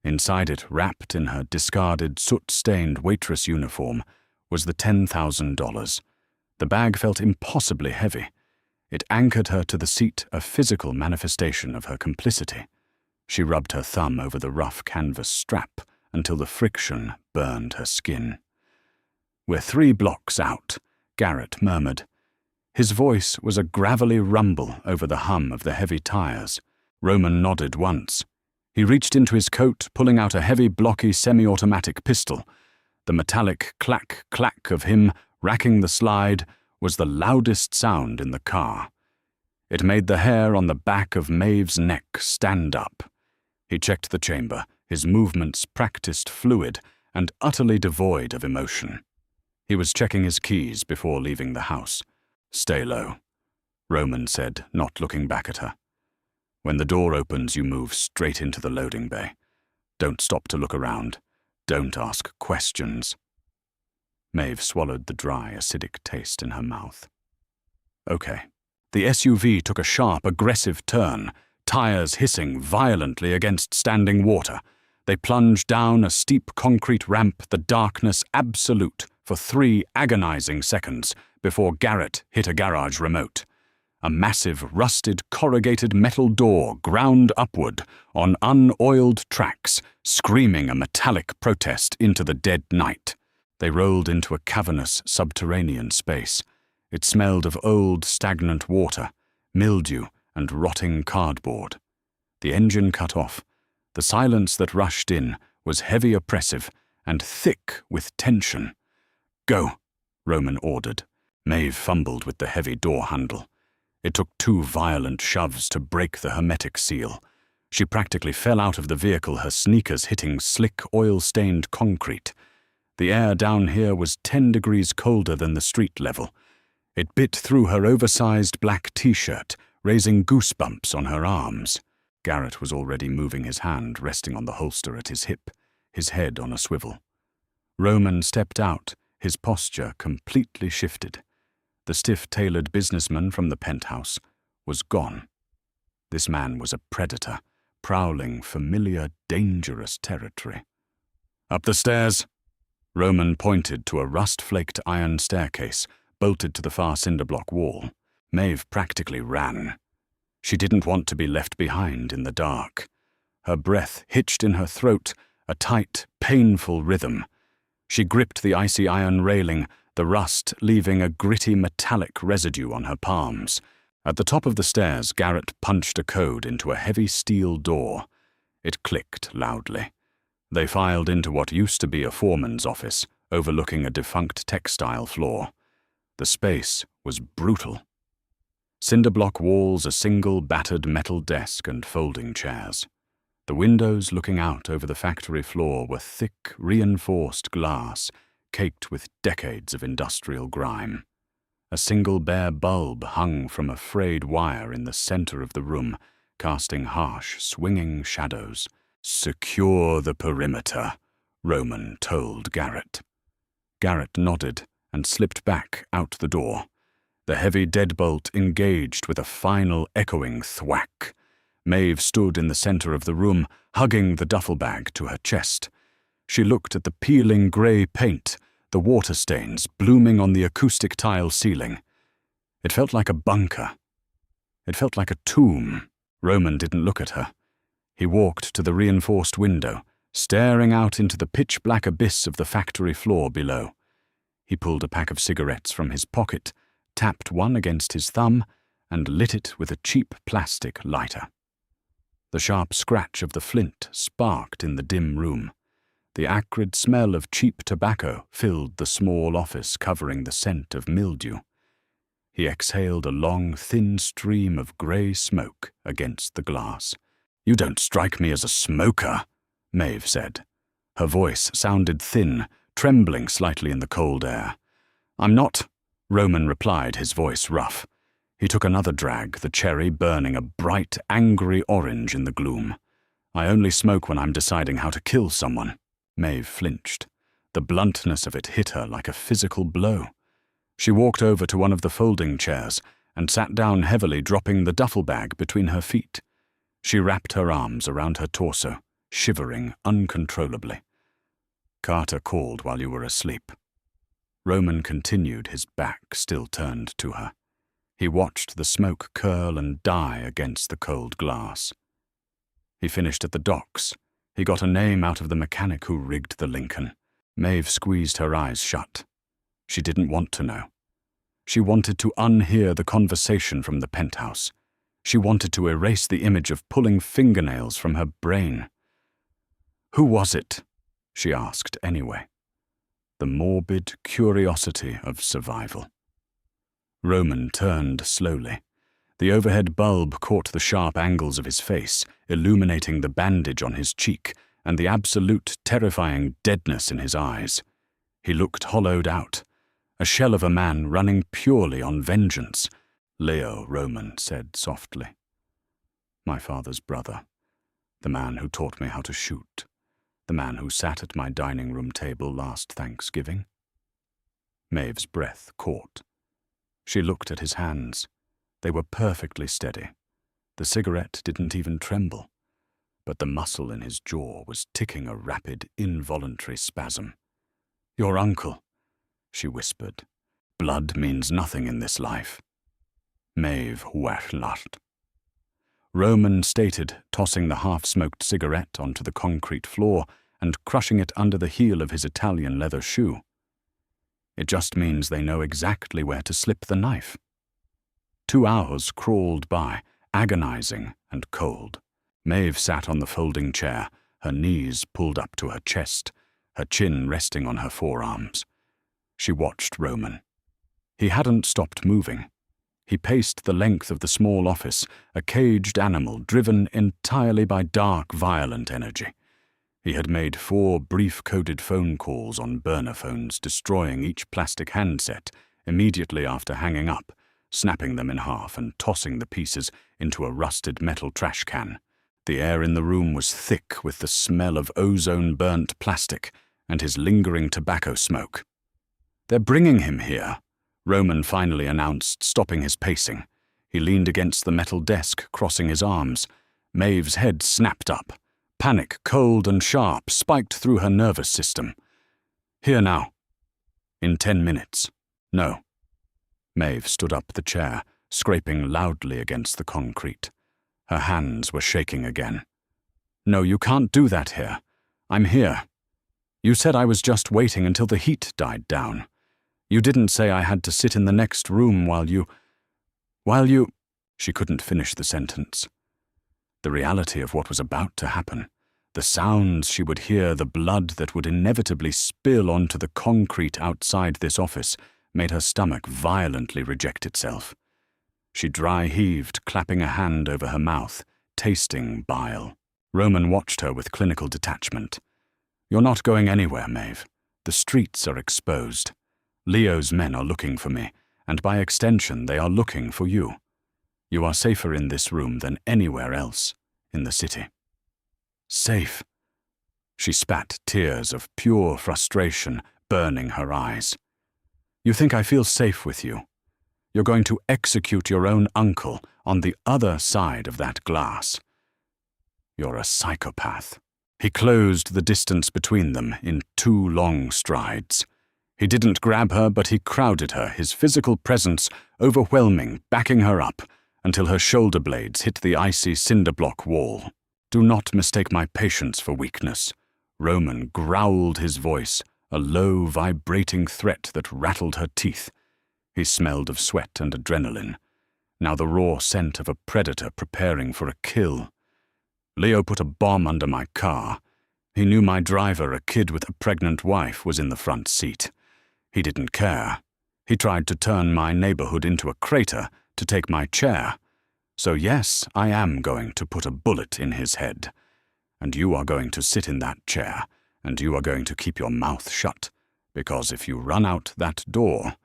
Inside it, wrapped in her discarded, soot-stained waitress uniform, was the $10,000. The bag felt impossibly heavy. It anchored her to the seat, a physical manifestation of her complicity. She rubbed her thumb over the rough canvas strap until the friction burned her skin. "We're 3 blocks out," Garrett murmured. His voice was a gravelly rumble over the hum of the heavy tires. Roman nodded once. He reached into his coat, pulling out a heavy, blocky semi-automatic pistol. The metallic clack-clack of him racking the slide was the loudest sound in the car. It made the hair on the back of Maeve's neck stand up. He checked the chamber, his movements practiced, fluid, and utterly devoid of emotion. He was checking his keys before leaving the house. "Stay low," Roman said, not looking back at her. "When the door opens, you move straight into the loading bay. Don't stop to look around. Don't ask questions." Maeve swallowed the dry, acidic taste in her mouth. "Okay." The SUV took a sharp, aggressive turn, tires hissing violently against standing water. They plunged down a steep concrete ramp, the darkness absolute, for 3 agonizing seconds before Garrett hit a garage remote. A massive, rusted, corrugated metal door ground upward on unoiled tracks, screaming a metallic protest into the dead night. They rolled into a cavernous, subterranean space. It smelled of old, stagnant water, mildew, and rotting cardboard. The engine cut off. The silence that rushed in was heavy, oppressive, and thick with tension. "Go," Roman ordered. Maeve fumbled with the heavy door handle. It took 2 violent shoves to break the hermetic seal. She practically fell out of the vehicle, her sneakers hitting slick, oil-stained concrete. The air down here was 10 degrees colder than the street level. It bit through her oversized black t-shirt, raising goosebumps on her arms. Garrett was already moving, his hand resting on the holster at his hip, his head on a swivel. Roman stepped out, his posture completely shifted. The stiff-tailored businessman from the penthouse was gone. This man was a predator, prowling familiar, dangerous territory. "Up the stairs!" Roman pointed to a rust-flaked iron staircase, bolted to the far cinder-block wall. Maeve practically ran. She didn't want to be left behind in the dark. Her breath hitched in her throat, a tight, painful rhythm. She gripped the icy iron railing, the rust leaving a gritty metallic residue on her palms. At the top of the stairs, Garrett punched a code into a heavy steel door. It clicked loudly. They filed into what used to be a foreman's office, overlooking a defunct textile floor. The space was brutal. Cinder-block walls, a single battered metal desk, and folding chairs. The windows looking out over the factory floor were thick, reinforced glass, caked with decades of industrial grime. A single bare bulb hung from a frayed wire in the center of the room, casting harsh, swinging shadows. "Secure the perimeter," Roman told Garrett. Garrett nodded and slipped back out the door. The heavy deadbolt engaged with a final echoing thwack. Maeve stood in the center of the room, hugging the duffel bag to her chest. She looked at the peeling gray paint, the water stains blooming on the acoustic tile ceiling. It felt like a bunker. It felt like a tomb. Roman didn't look at her. He walked to the reinforced window, staring out into the pitch-black abyss of the factory floor below. He pulled a pack of cigarettes from his pocket, tapped one against his thumb, and lit it with a cheap plastic lighter. The sharp scratch of the flint sparked in the dim room. The acrid smell of cheap tobacco filled the small office, covering the scent of mildew. He exhaled a long, thin stream of grey smoke against the glass. "You don't strike me as a smoker," Maeve said. Her voice sounded thin, trembling slightly in the cold air. "I'm not," Roman replied, his voice rough. He took another drag, the cherry burning a bright, angry orange in the gloom. "I only smoke when I'm deciding how to kill someone." Maeve flinched. The bluntness of it hit her like a physical blow. She walked over to one of the folding chairs and sat down heavily, dropping the duffel bag between her feet. She wrapped her arms around her torso, shivering uncontrollably. "Carter called while you were asleep." Roman continued, his back still turned to her. He watched the smoke curl and die against the cold glass. He finished at the docks. He got a name out of the mechanic who rigged the Lincoln. Maeve squeezed her eyes shut. She didn't want to know. She wanted to unhear the conversation from the penthouse. She wanted to erase the image of pulling fingernails from her brain. "Who was it?" she asked anyway. The morbid curiosity of survival. Roman turned slowly. The overhead bulb caught the sharp angles of his face, illuminating the bandage on his cheek and the absolute, terrifying deadness in his eyes. He looked hollowed out, a shell of a man running purely on vengeance. "Leo," Roman said softly. "My father's brother, the man who taught me how to shoot, the man who sat at my dining room table last Thanksgiving." Maeve's breath caught. She looked at his hands. They were perfectly steady. The cigarette didn't even tremble, but the muscle in his jaw was ticking a rapid, involuntary spasm. "Your uncle," she whispered. "Blood means nothing in this life." Maeve wachlacht. Roman stated, tossing the half-smoked cigarette onto the concrete floor and crushing it under the heel of his Italian leather shoe. "It just means they know exactly where to slip the knife." 2 hours crawled by, agonizing and cold. Maeve sat on the folding chair, her knees pulled up to her chest, her chin resting on her forearms. She watched Roman. He hadn't stopped moving. He paced the length of the small office, a caged animal driven entirely by dark, violent energy. He had made 4 brief coded phone calls on burner phones, destroying each plastic handset immediately after hanging up, snapping them in half and tossing the pieces into a rusted metal trash can. The air in the room was thick with the smell of ozone-burnt plastic and his lingering tobacco smoke. "They're bringing him here," Roman finally announced, stopping his pacing. He leaned against the metal desk, crossing his arms. Maeve's head snapped up. Panic, cold and sharp, spiked through her nervous system. "Here now." "In 10 minutes. No." Maeve stood up the chair, scraping loudly against the concrete. Her hands were shaking again. "No, you can't do that here. I'm here. You said I was just waiting until the heat died down. You didn't say I had to sit in the next room while you... She couldn't finish the sentence. The reality of what was about to happen, the sounds she would hear, the blood that would inevitably spill onto the concrete outside this office, made her stomach violently reject itself. She dry-heaved, clapping a hand over her mouth, tasting bile. Roman watched her with clinical detachment. "You're not going anywhere, Maeve. The streets are exposed. Leo's men are looking for me, and by extension they are looking for you. You are safer in this room than anywhere else in the city." "Safe?" She spat tears of pure frustration burning her eyes. "You think I feel safe with you? You're going to execute your own uncle on the other side of that glass. You're a psychopath." He closed the distance between them in 2 long strides. He didn't grab her, but he crowded her, his physical presence overwhelming, backing her up, until her shoulder blades hit the icy cinder block wall. "Do not mistake my patience for weakness." Roman growled his voice, a low, vibrating threat that rattled her teeth. He smelled of sweat and adrenaline, now the raw scent of a predator preparing for a kill. "Leo put a bomb under my car. He knew my driver, a kid with a pregnant wife, was in the front seat. He didn't care. He tried to turn my neighborhood into a crater to take my chair. So yes, I am going to put a bullet in his head. And you are going to sit in that chair, and you are going to keep your mouth shut, because if you run out that door,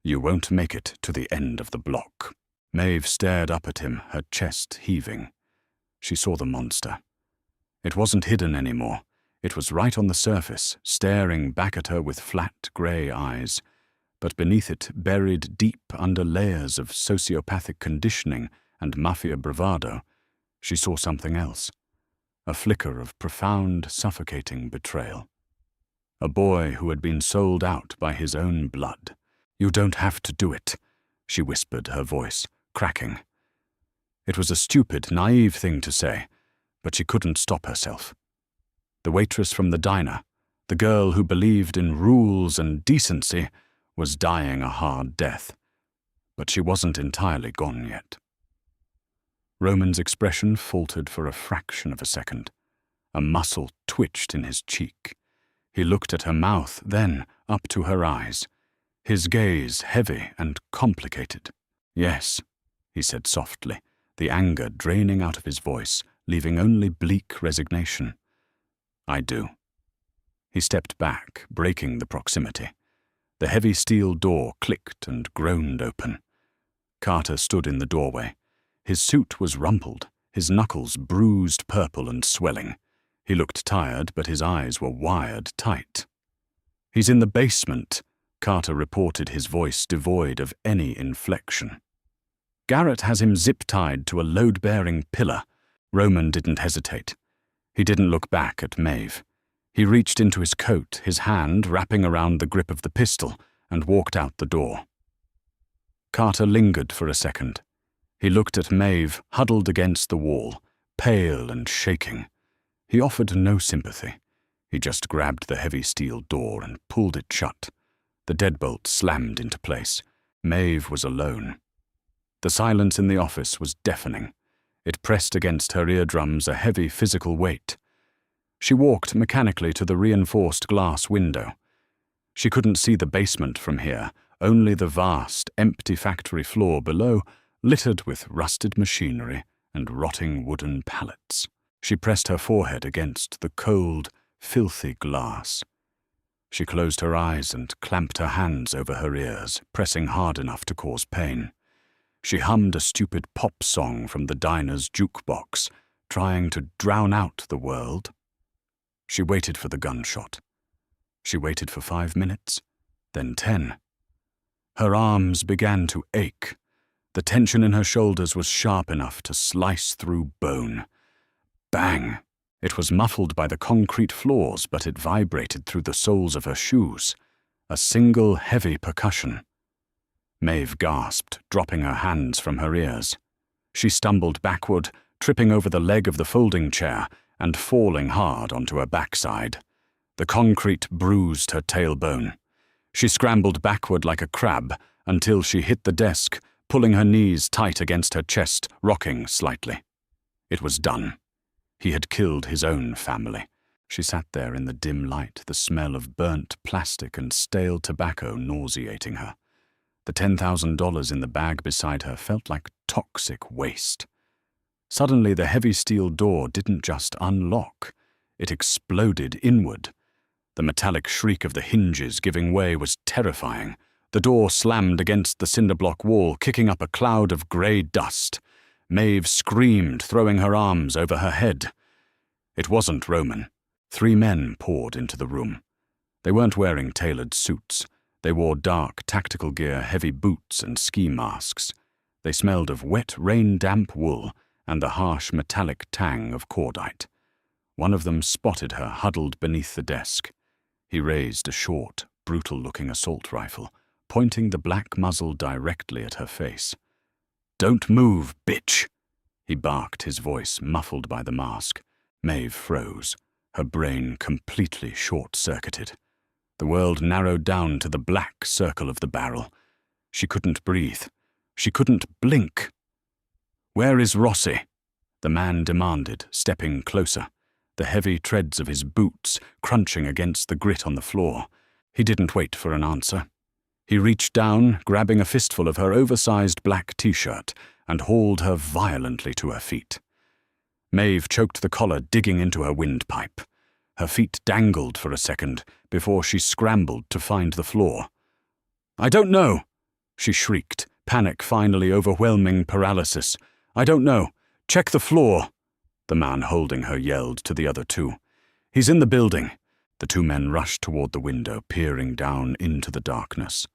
you won't make it to the end of the block." Maeve stared up at him, her chest heaving. She saw the monster. It wasn't hidden anymore. It was right on the surface, staring back at her with flat grey eyes. But beneath it, buried deep under layers of sociopathic conditioning and mafia bravado, she saw something else. A flicker of profound, suffocating betrayal. A boy who had been sold out by his own blood. "You don't have to do it," she whispered, her voice cracking. It was a stupid, naive thing to say, but she couldn't stop herself. The waitress from the diner, the girl who believed in rules and decency, was dying a hard death. But she wasn't entirely gone yet. Roman's expression faltered for a fraction of a second. A muscle twitched in his cheek. He looked at her mouth, then up to her eyes. his gaze heavy and complicated. "Yes," he said softly, the anger draining out of his voice, leaving only bleak resignation. "I do." He stepped back, breaking the proximity. The heavy steel door clicked and groaned open. Carter stood in the doorway. His suit was rumpled, his knuckles bruised purple and swelling. He looked tired, but his eyes were wired tight. "He's in the basement," Carter reported, his voice devoid of any inflection. "Garrett has him zip-tied to a load-bearing pillar." Roman didn't hesitate. He didn't look back at Maeve. He reached into his coat, his hand wrapping around the grip of the pistol, and walked out the door. Carter lingered for a second. He looked at Maeve, huddled against the wall, pale and shaking. He offered no sympathy. He just grabbed the heavy steel door and pulled it shut. The deadbolt slammed into place. Maeve was alone. The silence in the office was deafening. It pressed against her eardrums a heavy physical weight. She walked mechanically to the reinforced glass window. She couldn't see the basement from here, only the vast, empty factory floor below, littered with rusted machinery and rotting wooden pallets. She pressed her forehead against the cold, filthy glass. She closed her eyes and clamped her hands over her ears, pressing hard enough to cause pain. She hummed a stupid pop song from the diner's jukebox, trying to drown out the world. She waited for the gunshot. She waited for 5 minutes, then 10. Her arms began to ache. The tension in her shoulders was sharp enough to slice through bone. Bang! It was muffled by the concrete floors, but it vibrated through the soles of her shoes. A single heavy percussion. Maeve gasped, dropping her hands from her ears. She stumbled backward, tripping over the leg of the folding chair and falling hard onto her backside. The concrete bruised her tailbone. She scrambled backward like a crab until she hit the desk, pulling her knees tight against her chest, rocking slightly. It was done. He had killed his own family. She sat there in the dim light, the smell of burnt plastic and stale tobacco nauseating her. The $10,000 in the bag beside her felt like toxic waste. Suddenly, the heavy steel door didn't just unlock. It exploded inward. The metallic shriek of the hinges giving way was terrifying. The door slammed against the cinder-block wall, kicking up a cloud of grey dust. Maeve screamed, throwing her arms over her head. It wasn't Roman. 3 men poured into the room. They weren't wearing tailored suits. They wore dark tactical gear, heavy boots, and ski masks. They smelled of wet, rain-damp wool and the harsh metallic tang of cordite. One of them spotted her huddled beneath the desk. He raised a short, brutal-looking assault rifle, pointing the black muzzle directly at her face. "Don't move, bitch!" he barked, his voice muffled by the mask. Maeve froze, her brain completely short-circuited. The world narrowed down to the black circle of the barrel. She couldn't breathe. She couldn't blink. "Where is Rossi?" the man demanded, stepping closer, the heavy treads of his boots crunching against the grit on the floor. He didn't wait for an answer. He reached down, grabbing a fistful of her oversized black t-shirt, and hauled her violently to her feet. Maeve choked the collar, digging into her windpipe. Her feet dangled for a second before she scrambled to find the floor. "I don't know," she shrieked, panic finally overwhelming paralysis. "I don't know. Check the floor," the man holding her yelled to the other 2. "He's in the building." The 2 men rushed toward the window, peering down into the darkness.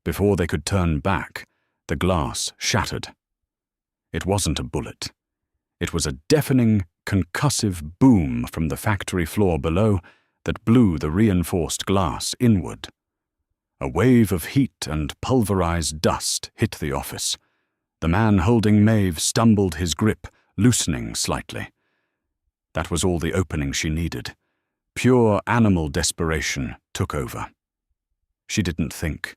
Before they could turn back, the glass shattered. It wasn't a bullet. It was a deafening, concussive boom from the factory floor below that blew the reinforced glass inward. A wave of heat and pulverized dust hit the office. The man holding Maeve stumbled his grip, loosening slightly. That was all the opening she needed. Pure animal desperation took over. She didn't think.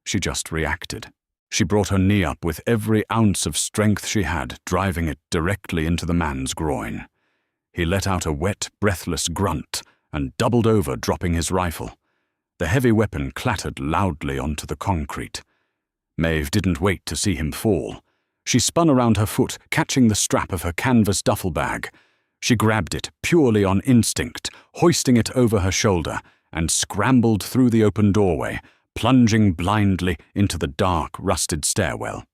She just reacted. She brought her knee up with every ounce of strength she had, driving it directly into the man's groin. He let out a wet, breathless grunt and doubled over, dropping his rifle. The heavy weapon clattered loudly onto the concrete. Maeve didn't wait to see him fall. She spun around her foot, catching the strap of her canvas duffel bag. She grabbed it, purely on instinct, hoisting it over her shoulder, and scrambled through the open doorway, plunging blindly into the dark, rusted stairwell.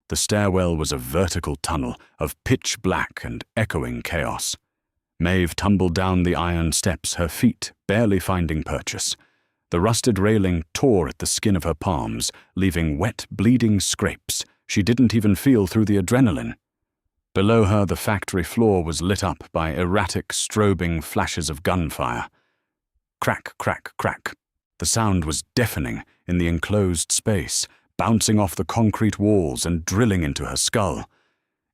The stairwell was a vertical tunnel of pitch black and echoing chaos. Maeve tumbled down the iron steps, her feet barely finding purchase. The rusted railing tore at the skin of her palms, leaving wet, bleeding scrapes she didn't even feel through the adrenaline. Below her, the factory floor was lit up by erratic, strobing flashes of gunfire. Crack, crack, crack. The sound was deafening in the enclosed space, bouncing off the concrete walls and drilling into her skull.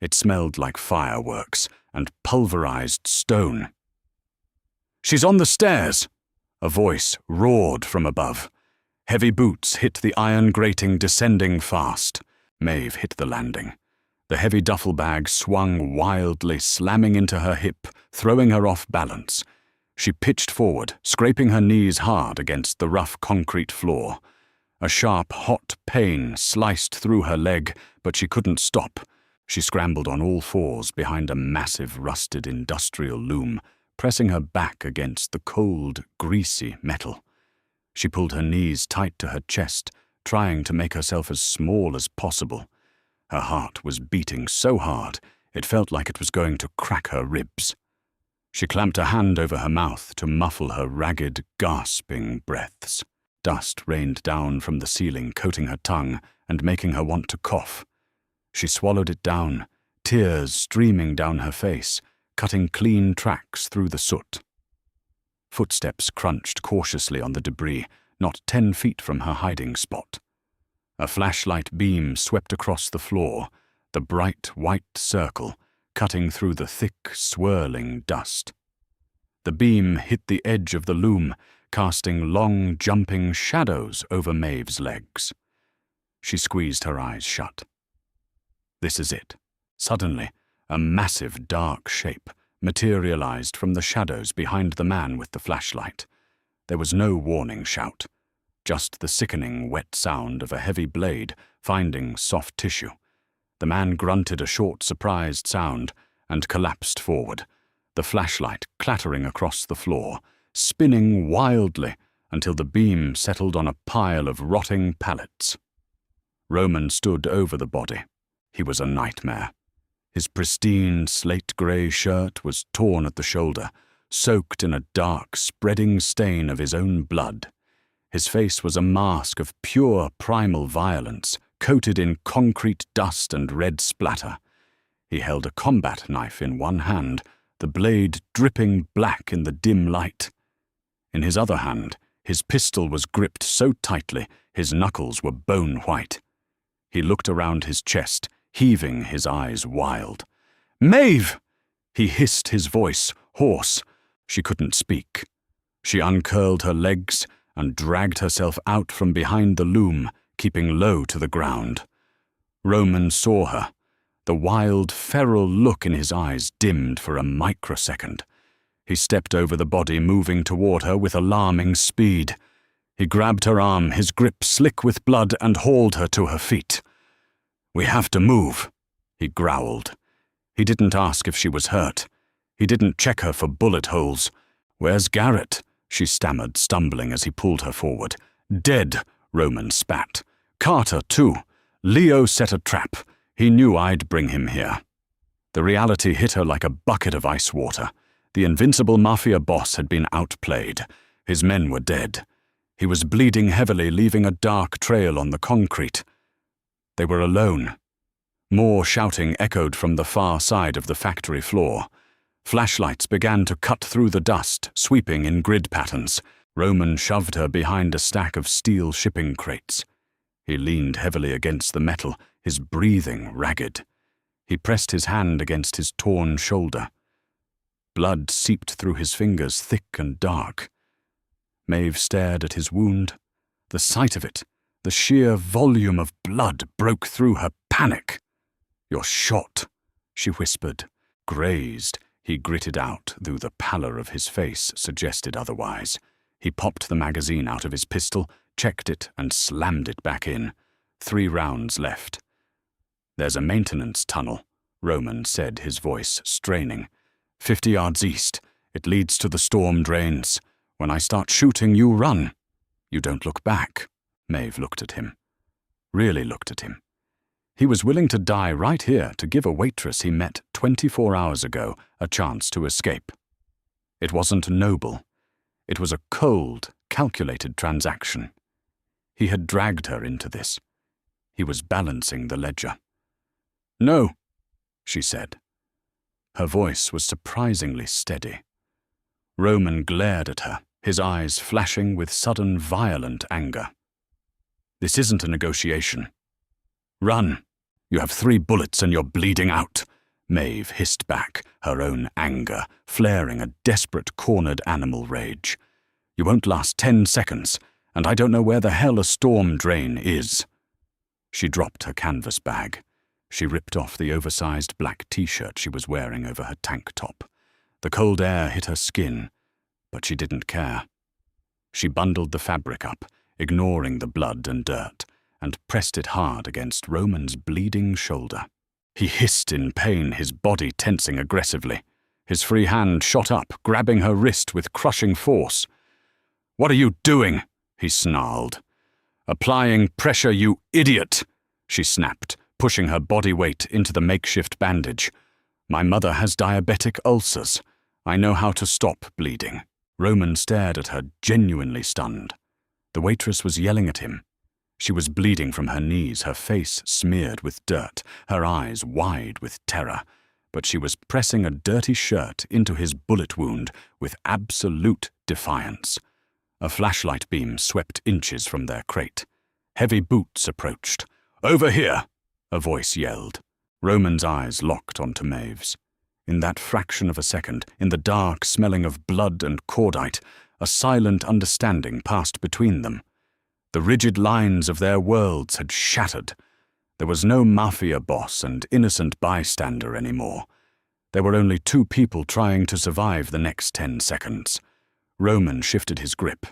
It smelled like fireworks and pulverized stone. "She's on the stairs!" A voice roared from above. Heavy boots hit the iron grating, descending fast. Maeve hit the landing. The heavy duffel bag swung wildly, slamming into her hip, throwing her off balance. She pitched forward, scraping her knees hard against the rough concrete floor. A sharp, hot pain sliced through her leg, but she couldn't stop. She scrambled on all fours behind a massive, rusted industrial loom, pressing her back against the cold, greasy metal. She pulled her knees tight to her chest, trying to make herself as small as possible. Her heart was beating so hard, it felt like it was going to crack her ribs. She clamped a hand over her mouth to muffle her ragged, gasping breaths. Dust rained down from the ceiling, coating her tongue and making her want to cough. She swallowed it down, tears streaming down her face, cutting clean tracks through the soot. Footsteps crunched cautiously on the debris, not 10 feet from her hiding spot. A flashlight beam swept across the floor, the bright white circle cutting through the thick, swirling dust. The beam hit the edge of the loom, casting long, jumping shadows over Maeve's legs. She squeezed her eyes shut. This is it. Suddenly, a massive dark shape materialized from the shadows behind the man with the flashlight. There was no warning shout, just the sickening, wet sound of a heavy blade finding soft tissue. The man grunted a short, surprised sound and collapsed forward, the flashlight clattering across the floor, spinning wildly until the beam settled on a pile of rotting pallets. Roman stood over the body. He was a nightmare. His pristine slate-grey shirt was torn at the shoulder, soaked in a dark, spreading stain of his own blood. His face was a mask of pure primal violence, coated in concrete dust and red splatter. He held a combat knife in one hand, the blade dripping black in the dim light. In his other hand, his pistol was gripped so tightly his knuckles were bone white. He looked around his chest, heaving his eyes wild. "Maeve!" He hissed, his voice hoarse. She couldn't speak. She uncurled her legs and dragged herself out from behind the loom, keeping low to the ground. Roman saw her. The wild, feral look in his eyes dimmed for a microsecond. He stepped over the body, moving toward her with alarming speed. He grabbed her arm, his grip slick with blood, and hauled her to her feet. "We have to move," he growled. He didn't ask if she was hurt. He didn't check her for bullet holes. "Where's Garrett?" she stammered, stumbling as he pulled her forward. "Dead," Roman spat. "Carter, too. Leo set a trap. He knew I'd bring him here." The reality hit her like a bucket of ice water. The invincible mafia boss had been outplayed. His men were dead. He was bleeding heavily, leaving a dark trail on the concrete. They were alone. More shouting echoed from the far side of the factory floor. Flashlights began to cut through the dust, sweeping in grid patterns. Roman shoved her behind a stack of steel shipping crates. He leaned heavily against the metal, his breathing ragged. He pressed his hand against his torn shoulder. Blood seeped through his fingers, thick and dark. Maeve stared at his wound. The sight of it, the sheer volume of blood, broke through her panic. "You're shot," she whispered. Grazed, he gritted out, though the pallor of his face suggested otherwise. He popped the magazine out of his pistol, checked it, and slammed it back in. 3 rounds left. "There's a maintenance tunnel," Roman said, his voice straining. 50 yards east. It leads to the storm drains. When I start shooting, you run. You don't look back." Maeve looked at him. Really looked at him. He was willing to die right here to give a waitress he met 24 hours ago a chance to escape. It wasn't noble. It was a cold, calculated transaction. He had dragged her into this. He was balancing the ledger. "No," she said. Her voice was surprisingly steady. Roman glared at her, his eyes flashing with sudden violent anger. "This isn't a negotiation. Run. You have 3 bullets and you're bleeding out," Maeve hissed back, her own anger flaring a desperate cornered animal rage. "You won't last 10 seconds, and I don't know where the hell a storm drain is." She dropped her canvas bag. She ripped off the oversized black t-shirt she was wearing over her tank top. The cold air hit her skin, but she didn't care. She bundled the fabric up, ignoring the blood and dirt, and pressed it hard against Roman's bleeding shoulder. He hissed in pain, his body tensing aggressively. His free hand shot up, grabbing her wrist with crushing force. "What are you doing?" he snarled. "Applying pressure, you idiot!" she snapped, pushing her body weight into the makeshift bandage. "My mother has diabetic ulcers. I know how to stop bleeding." Roman stared at her, genuinely stunned. The waitress was yelling at him. She was bleeding from her knees, her face smeared with dirt, her eyes wide with terror, but she was pressing a dirty shirt into his bullet wound with absolute defiance. A flashlight beam swept inches from their crate. Heavy boots approached. "Over here!" a voice yelled. Roman's eyes locked onto Maeve's. In that fraction of a second, in the dark smelling of blood and cordite, a silent understanding passed between them. The rigid lines of their worlds had shattered. There was no mafia boss and innocent bystander anymore. There were only 2 people trying to survive the next 10 seconds. Roman shifted his grip.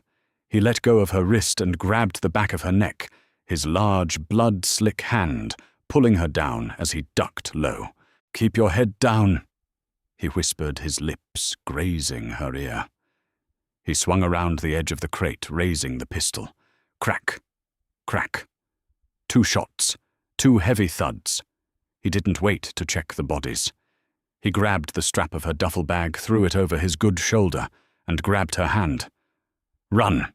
He let go of her wrist and grabbed the back of her neck, his large, blood-slick hand pulling her down as he ducked low. "Keep your head down," he whispered, his lips grazing her ear. He swung around the edge of the crate, raising the pistol. Crack, crack. 2 shots, 2 heavy thuds. He didn't wait to check the bodies. He grabbed the strap of her duffel bag, threw it over his good shoulder, and grabbed her hand. "Run!"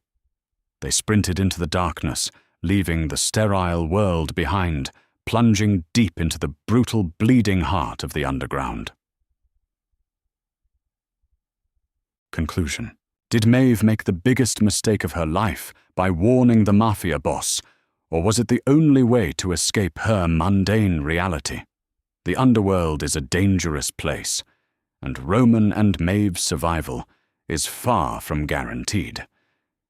They sprinted into the darkness, leaving the sterile world behind, plunging deep into the brutal, bleeding heart of the underground. Conclusion. Did Maeve make the biggest mistake of her life by warning the mafia boss, or was it the only way to escape her mundane reality? The underworld is a dangerous place, and Roman and Maeve's survival is far from guaranteed.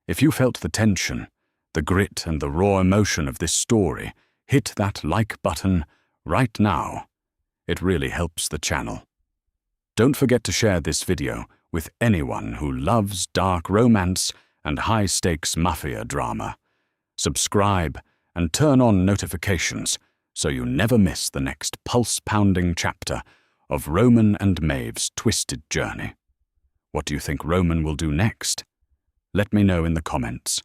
If you felt the tension, the grit and the raw emotion of this story, hit that like button right now. It really helps the channel. Don't forget to share this video with anyone who loves dark romance and high-stakes mafia drama. Subscribe and turn on notifications so you never miss the next pulse-pounding chapter of Roman and Maeve's twisted journey. What do you think Roman will do next? Let me know in the comments.